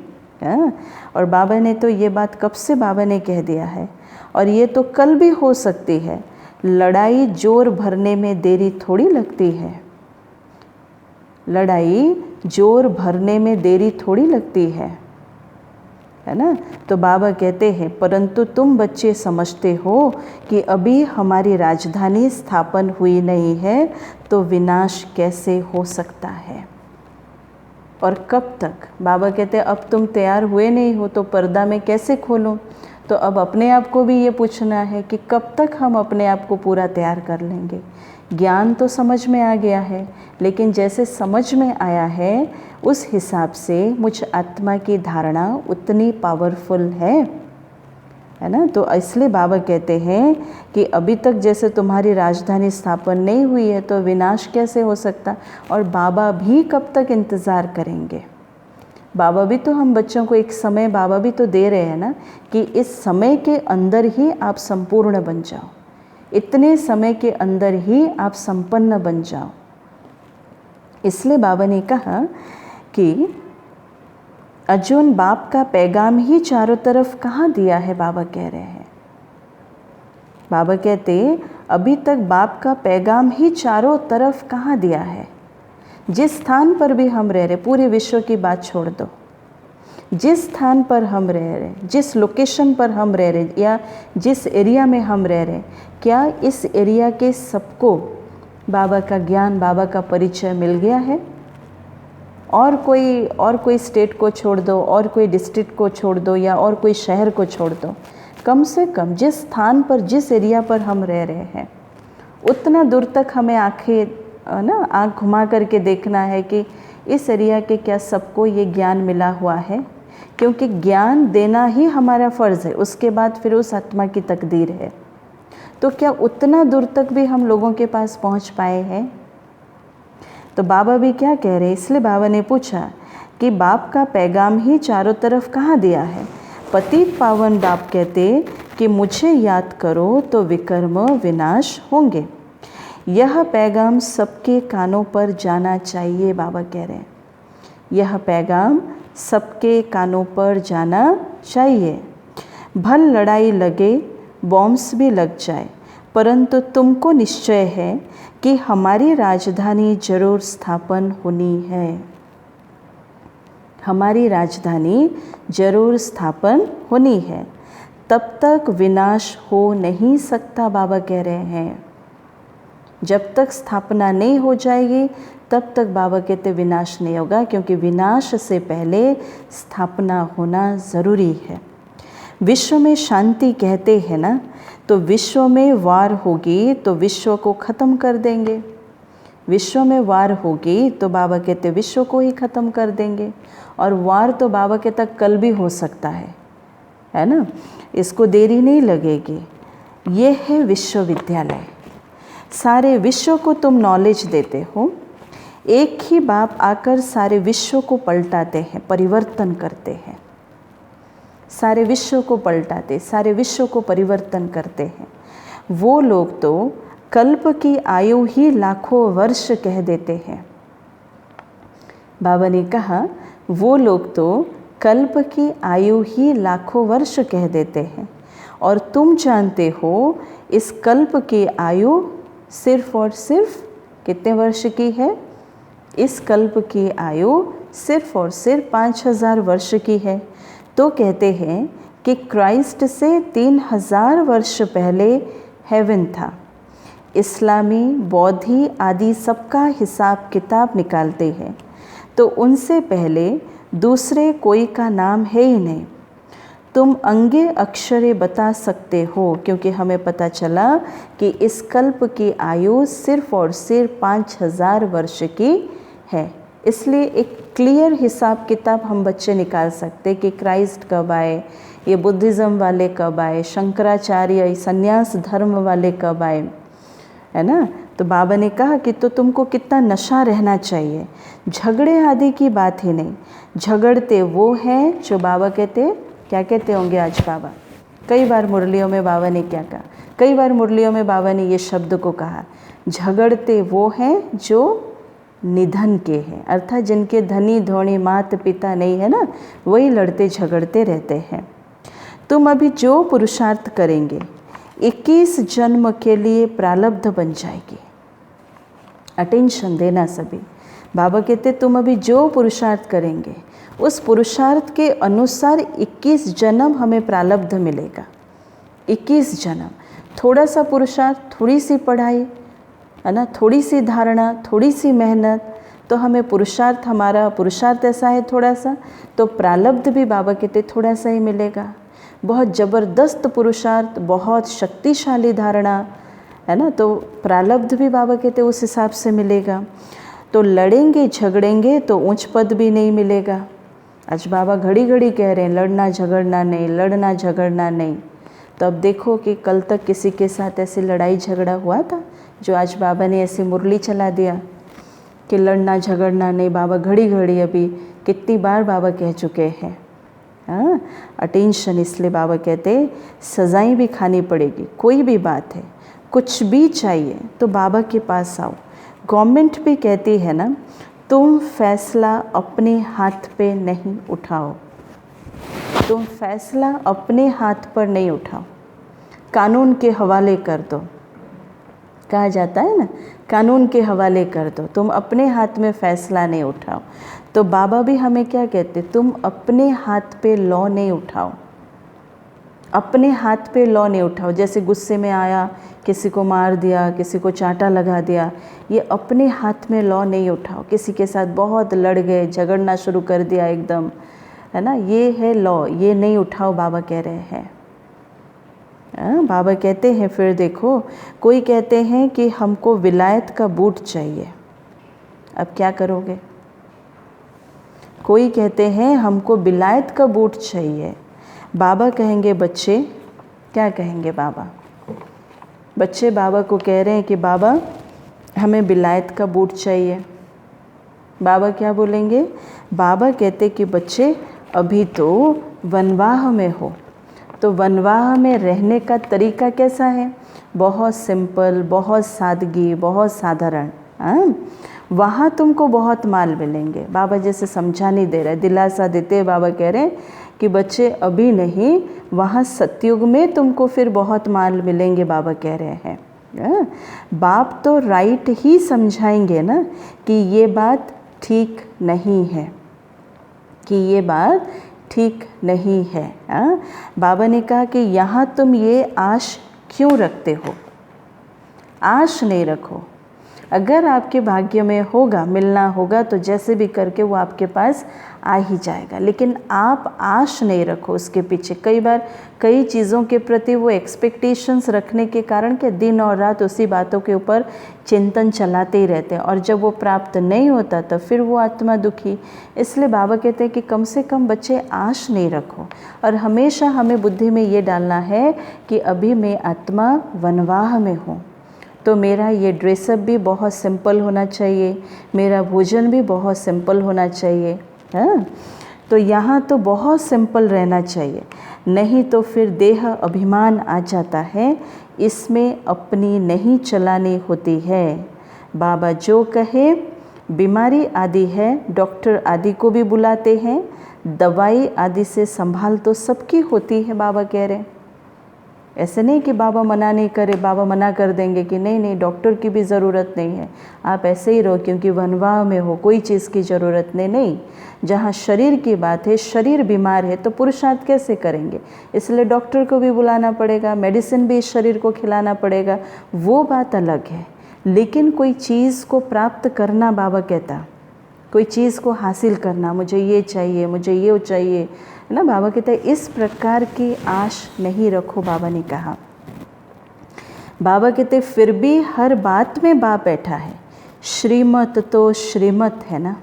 और बाबा ने तो ये बात कब से बाबा ने कह दिया है, और ये तो कल भी हो सकती है। लड़ाई जोर भरने में देरी थोड़ी लगती है, लड़ाई जोर भरने में देरी थोड़ी लगती है ना। तो बाबा कहते हैं परंतु तुम बच्चे समझते हो कि अभी हमारी राजधानी स्थापन हुई नहीं है, तो विनाश कैसे हो सकता है और कब तक। बाबा कहते हैं अब तुम तैयार हुए नहीं हो तो पर्दा में कैसे खोलूं। तो अब अपने आप को भी ये पूछना है कि कब तक हम अपने आप को पूरा तैयार कर लेंगे। ज्ञान तो समझ में आ गया है, लेकिन जैसे समझ में आया है उस हिसाब से मुझ आत्मा की धारणा उतनी पावरफुल है ना। तो इसलिए बाबा कहते हैं कि अभी तक जैसे तुम्हारी राजधानी स्थापन नहीं हुई है तो विनाश कैसे हो सकता। और बाबा भी कब तक इंतज़ार करेंगे। बाबा भी तो हम बच्चों को एक समय बाबा भी तो दे रहे हैं ना कि इस समय के अंदर ही आप संपूर्ण बन जाओ, इतने समय के अंदर ही आप संपन्न बन जाओ। इसलिए बाबा ने कहा कि अर्जुन बाप का पैगाम ही चारों तरफ कहाँ दिया है। बाबा कह रहे हैं, बाबा कहते अभी तक बाप का पैगाम ही चारों तरफ कहाँ दिया है। जिस स्थान पर भी हम रह रहे, पूरे विश्व की बात छोड़ दो, जिस स्थान पर हम रह रहे, जिस लोकेशन पर हम रह रहे या जिस एरिया में हम रह रहे, क्या इस एरिया के सबको बाबा का ज्ञान, बाबा का परिचय मिल गया है। और कोई स्टेट को छोड़ दो, और कोई डिस्ट्रिक्ट को छोड़ दो, या और कोई शहर को छोड़ दो, कम से कम जिस स्थान पर, जिस एरिया पर हम रह रहे हैं, उतना दूर तक हमें आँख घुमा करके देखना है कि इस एरिया के क्या सबको ये ज्ञान मिला हुआ है। क्योंकि ज्ञान देना ही हमारा फ़र्ज़ है, उसके बाद फिर उस आत्मा की तकदीर है। तो क्या उतना दूर तक भी हम लोगों के पास पहुंच पाए हैं। तो बाबा भी क्या कह रहे हैं, इसलिए बाबा ने पूछा कि बाप का पैगाम ही चारों तरफ कहाँ दिया है। पतित पावन बाप कहते कि मुझे याद करो तो विकर्म विनाश होंगे। यह पैगाम सबके कानों पर जाना चाहिए। बाबा कह रहे हैं यह पैगाम सबके कानों पर जाना चाहिए। भल लड़ाई लगे, बॉम्ब्स भी लग जाए, परंतु तुमको निश्चय है कि हमारी राजधानी जरूर स्थापन होनी है। हमारी राजधानी जरूर स्थापन होनी है, तब तक विनाश हो नहीं सकता, बाबा कह रहे हैं। जब तक स्थापना नहीं हो जाएगी तब तक बाबा कहते विनाश नहीं होगा, क्योंकि विनाश से पहले स्थापना होना ज़रूरी है। विश्व में शांति कहते हैं ना, तो विश्व में वार होगी तो विश्व को ख़त्म कर देंगे। विश्व में वार होगी तो बाबा कहते विश्व को ही ख़त्म कर देंगे। और वार तो बाबा कहता कल भी हो सकता है ना, इसको देरी नहीं लगेगी। ये है विश्वविद्यालय। सारे विश्व को तुम नॉलेज देते हो। एक ही बाप आकर सारे विश्व को पलटाते हैं, परिवर्तन करते हैं। सारे विश्व को पलटाते, सारे विश्व को परिवर्तन करते हैं। वो लोग तो कल्प की आयु ही लाखों वर्ष कह देते हैं। बाबा ने कहा वो लोग तो कल्प की आयु ही लाखों वर्ष कह देते हैं, और तुम जानते हो इस कल्प की आयु सिर्फ और सिर्फ कितने वर्ष की है? इस कल्प की आयु सिर्फ और सिर्फ 5000 वर्ष की है। तो कहते हैं कि क्राइस्ट से 3000 वर्ष पहले हेवन था। इस्लामी, बौद्धि आदि सबका हिसाब किताब निकालते हैं तो उनसे पहले दूसरे कोई का नाम है ही नहीं। तुम अंगे अक्षरे बता सकते हो, क्योंकि हमें पता चला कि इस कल्प की आयु सिर्फ और सिर्फ 5000 वर्ष की है। इसलिए एक क्लियर हिसाब किताब हम बच्चे निकाल सकते कि क्राइस्ट कब आए, ये बुद्धिज़्म वाले कब आए, शंकराचार्य संन्यास धर्म वाले कब आए, है ना। तो बाबा ने कहा कि तो तुमको कितना नशा रहना चाहिए। झगड़े आदि की बात ही नहीं। झगड़ते वो हैं जो बाबा कहते, क्या कहते होंगे आज बाबा? कई बार मुरलियों में बाबा ने क्या कहा? कई बार मुरलियों में बाबा ने ये शब्द को कहा, झगड़ते वो हैं जो निधन के हैं, अर्थात जिनके धनी धोनी माता पिता नहीं है ना, वही लड़ते झगड़ते रहते हैं। तुम अभी जो पुरुषार्थ करेंगे 21 जन्म के लिए प्रारब्ध बन जाएगी। अटेंशन देना सभी। बाबा कहते तुम अभी जो पुरुषार्थ करेंगे उस पुरुषार्थ के अनुसार 21 जन्म हमें प्रारब्ध मिलेगा। 21 जन्म। थोड़ा सा पुरुषार्थ, थोड़ी सी पढ़ाई, है ना, थोड़ी सी धारणा, थोड़ी सी मेहनत, तो हमें पुरुषार्थ, हमारा पुरुषार्थ ऐसा है थोड़ा सा, तो प्रारब्ध भी बाबा कहते थोड़ा सा ही मिलेगा। बहुत ज़बरदस्त पुरुषार्थ, बहुत शक्तिशाली धारणा, है ना, तो प्रारब्ध भी बाबा कहते उस हिसाब से मिलेगा। तो लड़ेंगे झगड़ेंगे तो ऊंच पद भी नहीं मिलेगा। आज बाबा घड़ी घड़ी कह रहे हैं लड़ना झगड़ना नहीं, लड़ना झगड़ना नहीं। तो अब देखो कि कल तक किसी के साथ ऐसी लड़ाई झगड़ा हुआ था जो आज बाबा ने ऐसी मुरली चला दिया कि लड़ना झगड़ना नहीं। बाबा घड़ी घड़ी अभी कितनी बार बाबा कह चुके हैं। हाँ, अटेंशन। इसलिए बाबा कहते सज़ाएं भी खानी पड़ेगी। कोई भी बात है, कुछ भी चाहिए तो बाबा के पास आओ। गवर्नमेंट भी कहती है ना, तुम फैसला अपने हाथ पे नहीं उठाओ, तुम फैसला अपने हाथ पर नहीं उठाओ, कानून के हवाले कर दो। कहा जाता है ना, कानून के हवाले कर दो, तुम अपने हाथ में फ़ैसला नहीं उठाओ। तो बाबा भी हमें क्या कहते, तुम अपने हाथ पे लॉ नहीं उठाओ, अपने हाथ पे लॉ नहीं उठाओ। जैसे गुस्से में आया, किसी को मार दिया, किसी को चांटा लगा दिया, ये अपने हाथ में लॉ नहीं उठाओ। किसी के साथ बहुत लड़ गए, झगड़ना शुरू कर दिया एकदम, है ना, ये है लॉ, ये नहीं उठाओ, बाबा कह रहे हैं। बाबा कहते हैं फिर देखो, कोई कहते हैं कि हमको विलायत का बूट चाहिए, अब क्या करोगे? कोई कहते हैं हमको विलायत का बूट चाहिए। बाबा कहेंगे बच्चे, क्या कहेंगे बाबा? बच्चे बाबा को कह रहे हैं कि बाबा हमें विलायत का बूट चाहिए। बाबा क्या बोलेंगे? बाबा कहते कि बच्चे अभी तो वनवाह में हो, तो वनवाह में रहने का तरीका कैसा है? बहुत सिंपल, बहुत सादगी, बहुत साधारण। वहाँ तुमको बहुत माल मिलेंगे। बाबा जैसे समझा नहीं दे रहे, दिलासा देते हैं। बाबा कह रहे हैं कि बच्चे अभी नहीं, वहाँ सतयुग में तुमको फिर बहुत माल मिलेंगे, बाबा कह रहे हैं। बाप तो राइट ही समझाएंगे ना कि ये बात ठीक नहीं है, कि ये बात ठीक नहीं है। बाबा ने कहा कि यहाँ तुम ये आश क्यों रखते हो? आश नहीं रखो। अगर आपके भाग्य में होगा, मिलना होगा, तो जैसे भी करके वो आपके पास आ ही जाएगा। लेकिन आप आश नहीं रखो उसके पीछे। कई बार कई चीज़ों के प्रति वो एक्सपेक्टेशंस रखने के कारण के दिन और रात उसी बातों के ऊपर चिंतन चलाते ही रहते हैं, और जब वो प्राप्त नहीं होता तो फिर वो आत्मा दुखी। इसलिए बाबा कहते हैं कि कम से कम बच्चे आश नहीं रखो, और हमेशा हमें बुद्धि में ये डालना है कि अभी मैं आत्मा वनवाह में हूँ, तो मेरा ये ड्रेसअप भी बहुत सिंपल होना चाहिए, मेरा भोजन भी बहुत सिंपल होना चाहिए। हाँ, तो यहाँ तो बहुत सिंपल रहना चाहिए, नहीं तो फिर देह अभिमान आ जाता है, इसमें अपनी नहीं चलानी होती है। बाबा जो कहे, बीमारी आदि है, डॉक्टर आदि को भी बुलाते हैं, दवाई आदि से संभाल तो सबकी होती है, बाबा कह रहे हैं। ऐसे नहीं कि बाबा मना नहीं करे, बाबा मना कर देंगे कि नहीं नहीं डॉक्टर की भी ज़रूरत नहीं है, आप ऐसे ही रहो क्योंकि वनवाह में हो, कोई चीज़ की ज़रूरत नहीं। जहाँ शरीर की बात है, शरीर बीमार है तो पुरुषार्थ कैसे करेंगे? इसलिए डॉक्टर को भी बुलाना पड़ेगा, मेडिसिन भी इस शरीर को खिलाना पड़ेगा, वो बात अलग है। लेकिन कोई चीज़ को प्राप्त करना, बाबा कहता, कोई चीज़ को हासिल करना, मुझे ये चाहिए, मुझे ये चाहिए, है ना। बाबा कहते हैं इस प्रकार की आश नहीं रखो। बाबा ने कहा, बाबा कहते फिर भी हर बात में बाप बैठा है। श्रीमत तो श्रीमत है ना,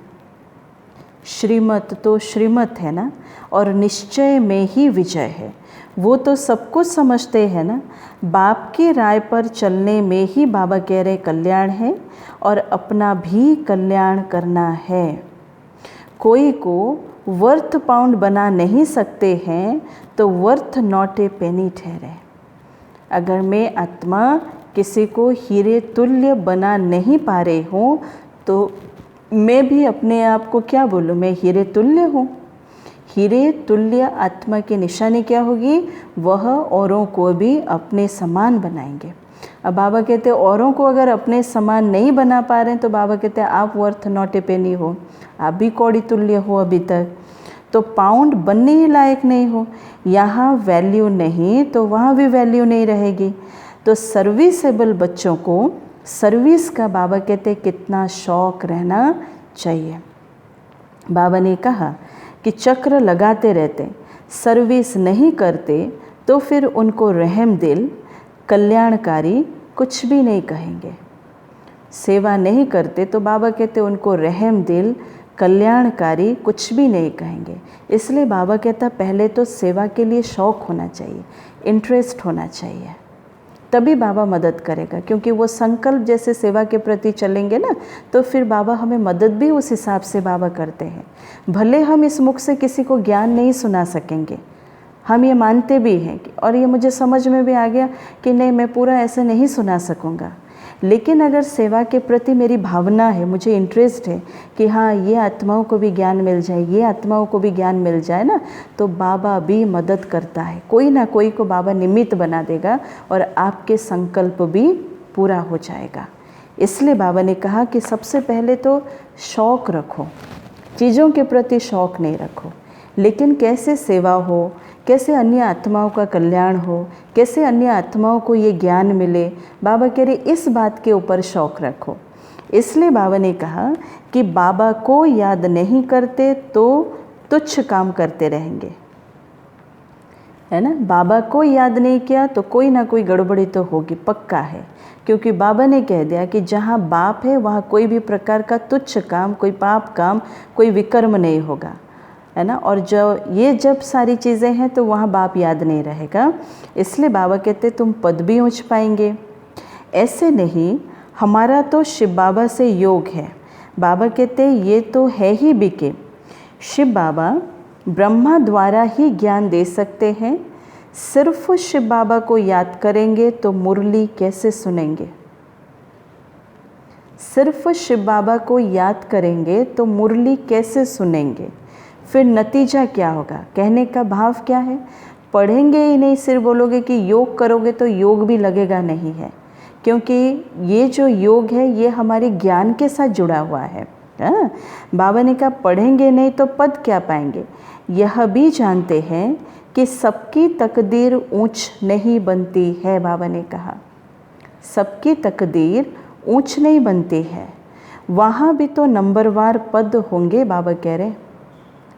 श्रीमत तो श्रीमत है ना, और निश्चय में ही विजय है। वो तो सब कुछ समझते हैं ना। बाप की राय पर चलने में ही बाबा कह रहे कल्याण है, और अपना भी कल्याण करना है। कोई को वर्थ पाउंड बना नहीं सकते हैं तो वर्थ नॉट ए पेनी ठहरे। अगर मैं आत्मा किसी को हीरे तुल्य बना नहीं पा रही हूँ तो मैं भी अपने आप को क्या बोलूँ, मैं हीरे तुल्य हूँ। हीरे तुल्य आत्मा की निशानी क्या होगी? वह औरों को भी अपने समान बनाएंगे। अब बाबा कहते हैं औरों को अगर अपने समान नहीं बना पा रहे हैं तो बाबा कहते हैं आप वर्थ नॉट ए पेनी हो, आप भी कौड़ी तुल्य हो अभी तक, तो पाउंड बनने ही लायक नहीं हो। यहाँ वैल्यू नहीं तो वहाँ भी वैल्यू नहीं रहेगी। तो सर्विसेबल बच्चों को सर्विस का बाबा कहते कितना शौक रहना चाहिए। बाबा ने कहा कि चक्र लगाते रहते, सर्विस नहीं करते तो फिर उनको रहम दिल कल्याणकारी कुछ भी नहीं कहेंगे। सेवा नहीं करते तो बाबा कहते उनको रहम दिल कल्याणकारी कुछ भी नहीं कहेंगे। इसलिए बाबा कहता पहले तो सेवा के लिए शौक़ होना चाहिए, इंटरेस्ट होना चाहिए, तभी बाबा मदद करेगा। क्योंकि वो संकल्प जैसे सेवा के प्रति चलेंगे ना तो फिर बाबा हमें मदद भी उस हिसाब से बाबा करते हैं। भले हम इस मुख से किसी को ज्ञान नहीं सुना सकेंगे, हम ये मानते भी हैं और ये मुझे समझ में भी आ गया कि नहीं मैं पूरा ऐसे नहीं सुना सकूँगा, लेकिन अगर सेवा के प्रति मेरी भावना है, मुझे इंटरेस्ट है कि हाँ ये आत्माओं को भी ज्ञान मिल जाए, ये आत्माओं को भी ज्ञान मिल जाए ना, तो बाबा भी मदद करता है। कोई ना कोई को बाबा निमित्त बना देगा और आपके संकल्प भी पूरा हो जाएगा। इसलिए बाबा ने कहा कि सबसे पहले तो शौक़ रखो, चीज़ों के प्रति शौक़ नहीं रखो, लेकिन कैसे सेवा हो, कैसे अन्य आत्माओं का कल्याण हो, कैसे अन्य आत्माओं को ये ज्ञान मिले, बाबा कह रहे इस बात के ऊपर शौक़ रखो। इसलिए बाबा ने कहा कि बाबा को याद नहीं करते तो तुच्छ काम करते रहेंगे, है ना। बाबा को याद नहीं किया तो कोई ना कोई गड़बड़ी तो होगी, पक्का है। क्योंकि बाबा ने कह दिया कि जहाँ बाप है वहाँ कोई भी प्रकार का तुच्छ काम, कोई पाप काम, कोई विकर्म नहीं होगा, है ना। और जब सारी चीज़ें हैं तो वहाँ बाप याद नहीं रहेगा। इसलिए बाबा कहते तुम पद भी ऊँच पाएंगे। ऐसे नहीं, हमारा तो शिव बाबा से योग है। बाबा कहते ये तो है ही बिके, शिव बाबा ब्रह्मा द्वारा ही ज्ञान दे सकते हैं। सिर्फ शिव बाबा को याद करेंगे तो मुरली कैसे सुनेंगे? सिर्फ शिव बाबा को याद करेंगे तो मुरली कैसे सुनेंगे? फिर नतीजा क्या होगा? कहने का भाव क्या है? पढ़ेंगे ही नहीं, सिर्फ बोलोगे कि योग करोगे तो योग भी लगेगा नहीं है। क्योंकि ये जो योग है ये हमारे ज्ञान के साथ जुड़ा हुआ है हाँ, बाबा ने कहा पढ़ेंगे नहीं तो पद क्या पाएंगे। यह भी जानते हैं कि सबकी तकदीर ऊंच नहीं बनती है। बाबा ने कहा सबकी तकदीर ऊंच नहीं बनती है। वहाँ भी तो नंबरवार पद होंगे। बाबा कह रहे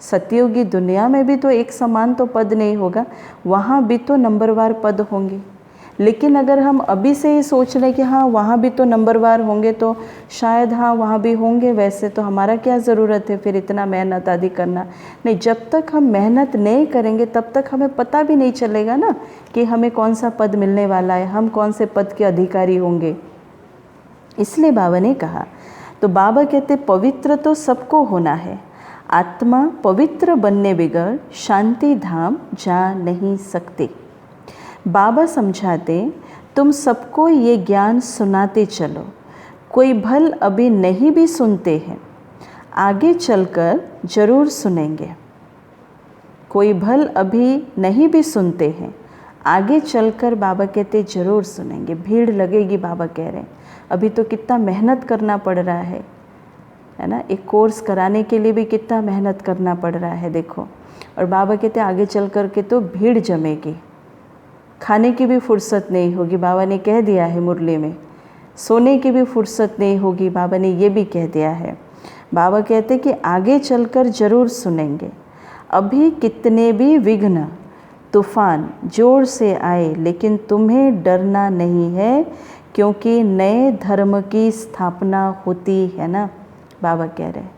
सतयुगी दुनिया में भी तो एक समान तो पद नहीं होगा, वहाँ भी तो नंबरवार पद होंगे। लेकिन अगर हम अभी से ही सोच लें कि हाँ वहाँ भी तो नंबरवार होंगे तो शायद हाँ वहाँ भी होंगे, वैसे तो हमारा क्या ज़रूरत है फिर इतना मेहनत आदि करना। नहीं, जब तक हम मेहनत नहीं करेंगे तब तक हमें पता भी नहीं चलेगा ना कि हमें कौन सा पद मिलने वाला है, हम कौन से पद के अधिकारी होंगे। इसलिए बाबा ने कहा, तो बाबा कहते पवित्र तो सबको होना है, आत्मा पवित्र बनने बगैर शांति धाम जा नहीं सकते। बाबा समझाते तुम सबको ये ज्ञान सुनाते चलो, कोई भल अभी नहीं भी सुनते हैं, आगे चलकर जरूर सुनेंगे। कोई भल अभी नहीं भी सुनते हैं, आगे चलकर बाबा कहते जरूर सुनेंगे। भीड़ लगेगी, बाबा कह रहे हैं। अभी तो कितना मेहनत करना पड़ रहा है ना, एक कोर्स कराने के लिए भी कितना मेहनत करना पड़ रहा है देखो। और बाबा कहते आगे चल कर के तो भीड़ जमेगी, खाने की भी फुर्सत नहीं होगी। बाबा ने कह दिया है मुरली में, सोने की भी फुर्सत नहीं होगी, बाबा ने ये भी कह दिया है। बाबा कहते कि आगे चलकर ज़रूर सुनेंगे। अभी कितने भी विघ्न तूफान जोर से आए, लेकिन तुम्हें डरना नहीं है, क्योंकि नए धर्म की स्थापना होती है ना। बाबा कह रहे हैं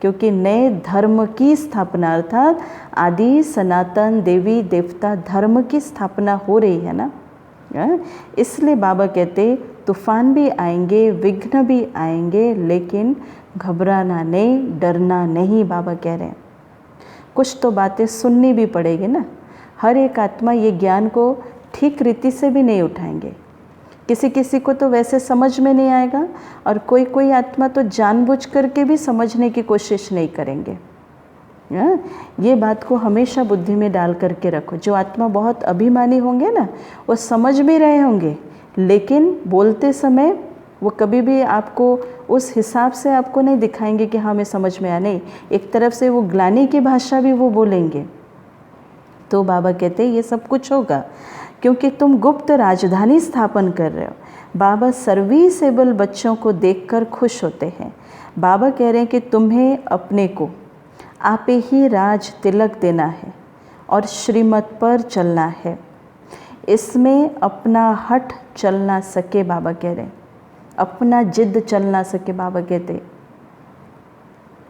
क्योंकि नए धर्म की स्थापना अर्थात आदि सनातन देवी देवता धर्म की स्थापना हो रही है ना। इसलिए बाबा कहते तूफान भी आएंगे, विघ्न भी आएंगे, लेकिन घबराना नहीं, डरना नहीं। बाबा कह रहे हैं कुछ तो बातें सुननी भी पड़ेगी ना। हर एक आत्मा ये ज्ञान को ठीक रीति से भी नहीं उठाएंगे, किसी किसी को तो वैसे समझ में नहीं आएगा, और कोई कोई आत्मा तो जानबूझ करके भी समझने की कोशिश नहीं करेंगे। ये बात को हमेशा बुद्धि में डाल करके रखो। जो आत्मा बहुत अभिमानी होंगे ना, वो समझ भी रहे होंगे, लेकिन बोलते समय वो कभी भी आपको उस हिसाब से आपको नहीं दिखाएंगे कि हाँ हमें समझ में आया। नहीं, एक तरफ से वो ग्लानि की भाषा भी वो बोलेंगे। तो बाबा कहते ये सब कुछ होगा क्योंकि तुम गुप्त राजधानी स्थापन कर रहे हो। बाबा सर्विसेबल बच्चों को देखकर खुश होते हैं। बाबा कह रहे हैं कि तुम्हें अपने को आप ही राज तिलक देना है और श्रीमत पर चलना है। इसमें अपना हट चल ना सके, बाबा कह रहे हैं, अपना जिद चल ना सके। बाबा कहते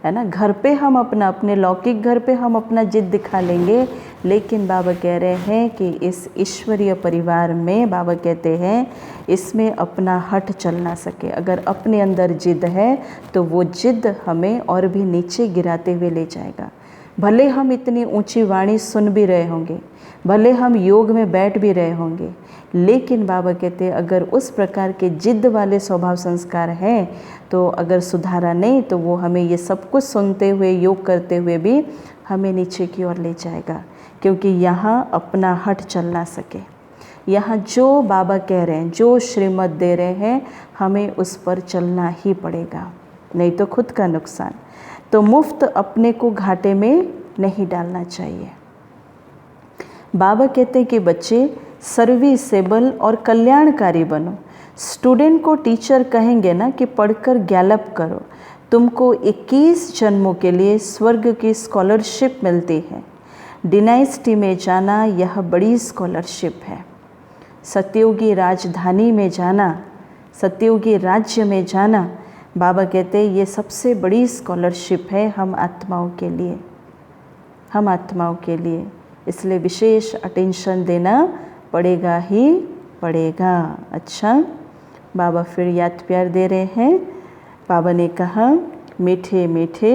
है ना, घर पे हम अपने लौकिक घर पे हम अपना जिद दिखा लेंगे, लेकिन बाबा कह रहे हैं कि इस ईश्वरीय परिवार में बाबा कहते हैं इसमें अपना हट चल ना सके। अगर अपने अंदर जिद है तो वो जिद हमें और भी नीचे गिराते हुए ले जाएगा। भले हम इतनी ऊंची वाणी सुन भी रहे होंगे, भले हम योग में बैठ भी रहे होंगे, लेकिन बाबा कहते हैं अगर उस प्रकार के जिद वाले स्वभाव संस्कार हैं तो अगर सुधारा नहीं तो वो हमें ये सब कुछ सुनते हुए योग करते हुए भी हमें नीचे की ओर ले जाएगा। क्योंकि यहाँ अपना हट चल ना सके। यहाँ जो बाबा कह रहे हैं, जो श्रीमत दे रहे हैं, हमें उस पर चलना ही पड़ेगा, नहीं तो खुद का नुकसान। तो मुफ्त अपने को घाटे में नहीं डालना चाहिए। बाबा कहते हैं कि बच्चे सर्विसेबल और कल्याणकारी बनो। स्टूडेंट को टीचर कहेंगे ना कि पढ़कर गैलप करो, तुमको 21 जन्मों के लिए स्वर्ग की स्कॉलरशिप मिलती है। डिनाइस्टी में जाना यह बड़ी स्कॉलरशिप है। सतयुगी राजधानी में जाना, सतयुगी राज्य में जाना, बाबा कहते हैं ये सबसे बड़ी स्कॉलरशिप है हम आत्माओं के लिए, हम आत्माओं के लिए। इसलिए विशेष अटेंशन देना पड़ेगा ही पड़ेगा। अच्छा, बाबा फिर याद प्यार दे रहे हैं। बाबा ने कहा मीठे मीठे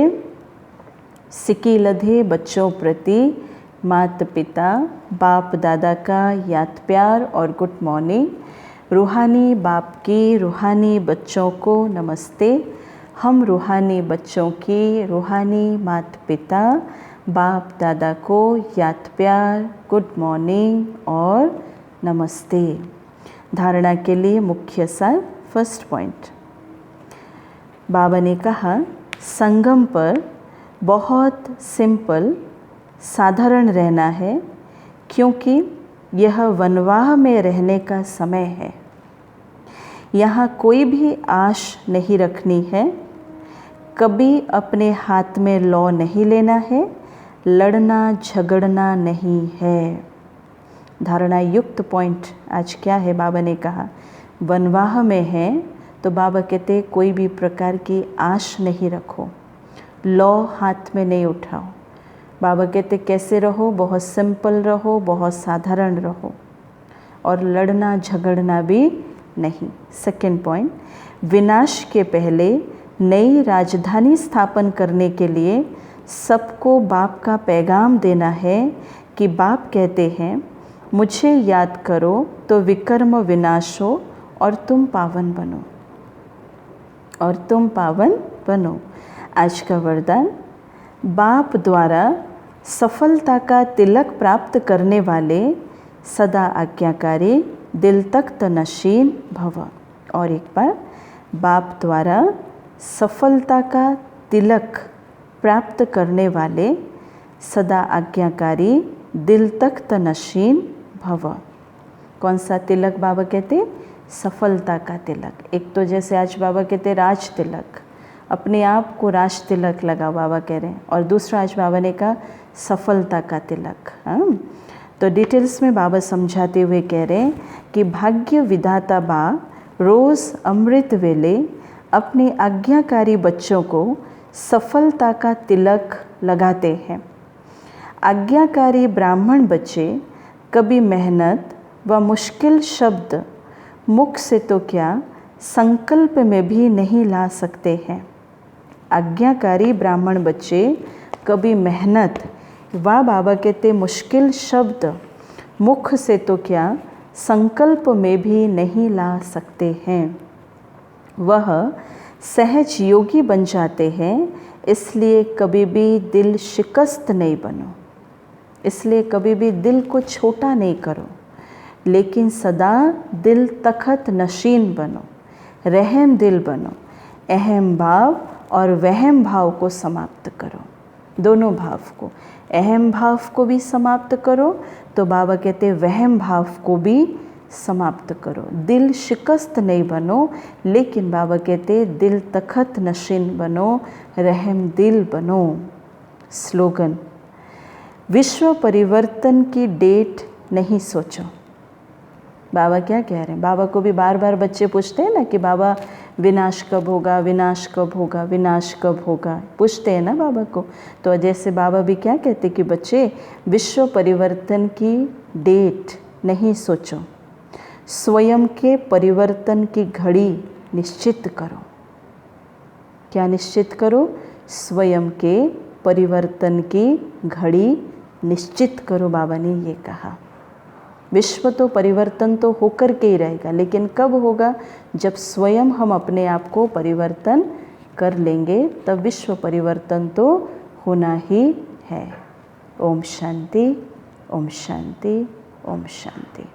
सिक्की लधे बच्चों प्रति माता पिता बाप दादा का याद प्यार और गुड मॉर्निंग। रूहानी बाप की रूहानी बच्चों को नमस्ते। हम रूहानी बच्चों की रूहानी माता पिता बाप दादा को याद प्यार, गुड मॉर्निंग और नमस्ते। धारणा के लिए मुख्य सार, फर्स्ट पॉइंट, बाबा ने कहा संगम पर बहुत सिंपल साधारण रहना है, क्योंकि यह वनवाह में रहने का समय है। यहाँ कोई भी आश नहीं रखनी है, कभी अपने हाथ में लौ नहीं लेना है, लड़ना झगड़ना नहीं है। धारणा युक्त पॉइंट आज क्या है? बाबा ने कहा वनवाह में है तो बाबा कहते कोई भी प्रकार की आश नहीं रखो, लौ हाथ में नहीं उठाओ। बाबा कहते कैसे रहो? बहुत सिंपल रहो, बहुत साधारण रहो, और लड़ना झगड़ना भी नहीं। सेकंड पॉइंट, विनाश के पहले नई राजधानी स्थापन करने के लिए सबको बाप का पैगाम देना है कि बाप कहते हैं मुझे याद करो तो विकर्म विनाश हो और तुम पावन बनो, और तुम पावन बनो। आज का वरदान, बाप द्वारा सफलता का तिलक प्राप्त करने वाले सदा आज्ञाकारी दिल तख्त नशीन भव। और एक बार, बाप द्वारा सफलता का तिलक प्राप्त करने वाले सदा आज्ञाकारी दिल तख्त नशीन भव। कौन सा तिलक बाबा कहते? सफलता का तिलक। एक तो जैसे आज बाबा कहते राज तिलक, अपने आप को राज तिलक लगाओ बाबा कह रहे हैं, और दूसरा आज बाबा ने कहा सफलता का तिलक। हाँ, तो डिटेल्स में बाबा समझाते हुए कह रहे हैं कि भाग्य विधाता बा रोज़ अमृत वेले अपने आज्ञाकारी बच्चों को सफलता का तिलक लगाते हैं। आज्ञाकारी ब्राह्मण बच्चे कभी मेहनत व मुश्किल शब्द मुख से तो क्या संकल्प में भी नहीं ला सकते हैं। आज्ञाकारी ब्राह्मण बच्चे कभी मेहनत व बाबा कहते मुश्किल शब्द मुख से तो क्या संकल्प में भी नहीं ला सकते हैं। वह सहज योगी बन जाते हैं, इसलिए कभी भी दिल शिकस्त नहीं बनो, इसलिए कभी भी दिल को छोटा नहीं करो, लेकिन सदा दिल तख्त नशीन बनो, रहम दिल बनो। अहम भाव और वहम भाव को समाप्त करो, दोनों भाव को, अहम भाव को भी समाप्त करो तो बाबा कहते वहम भाव को भी समाप्त करो। दिल शिकस्त नहीं बनो, लेकिन बाबा कहते दिल तख्त नशीन बनो, रहम दिल बनो। स्लोगन, विश्व परिवर्तन की डेट नहीं सोचो। बाबा क्या कह रहे हैं? बाबा को भी बार बार बच्चे पूछते हैं ना कि बाबा विनाश कब होगा, विनाश कब होगा, विनाश कब होगा, पूछते हैं ना बाबा को। तो जैसे बाबा भी क्या कहते कि बच्चे विश्व परिवर्तन की डेट नहीं सोचो, स्वयं के परिवर्तन की घड़ी निश्चित करो। क्या निश्चित करो? स्वयं के परिवर्तन की घड़ी निश्चित करो, बाबा ने ये कहा। विश्व तो परिवर्तन तो होकर के ही रहेगा, लेकिन कब होगा? जब स्वयं हम अपने आप को परिवर्तन कर लेंगे, तब विश्व परिवर्तन तो होना ही है। ओम शांति, ओम शांति, ओम शांति।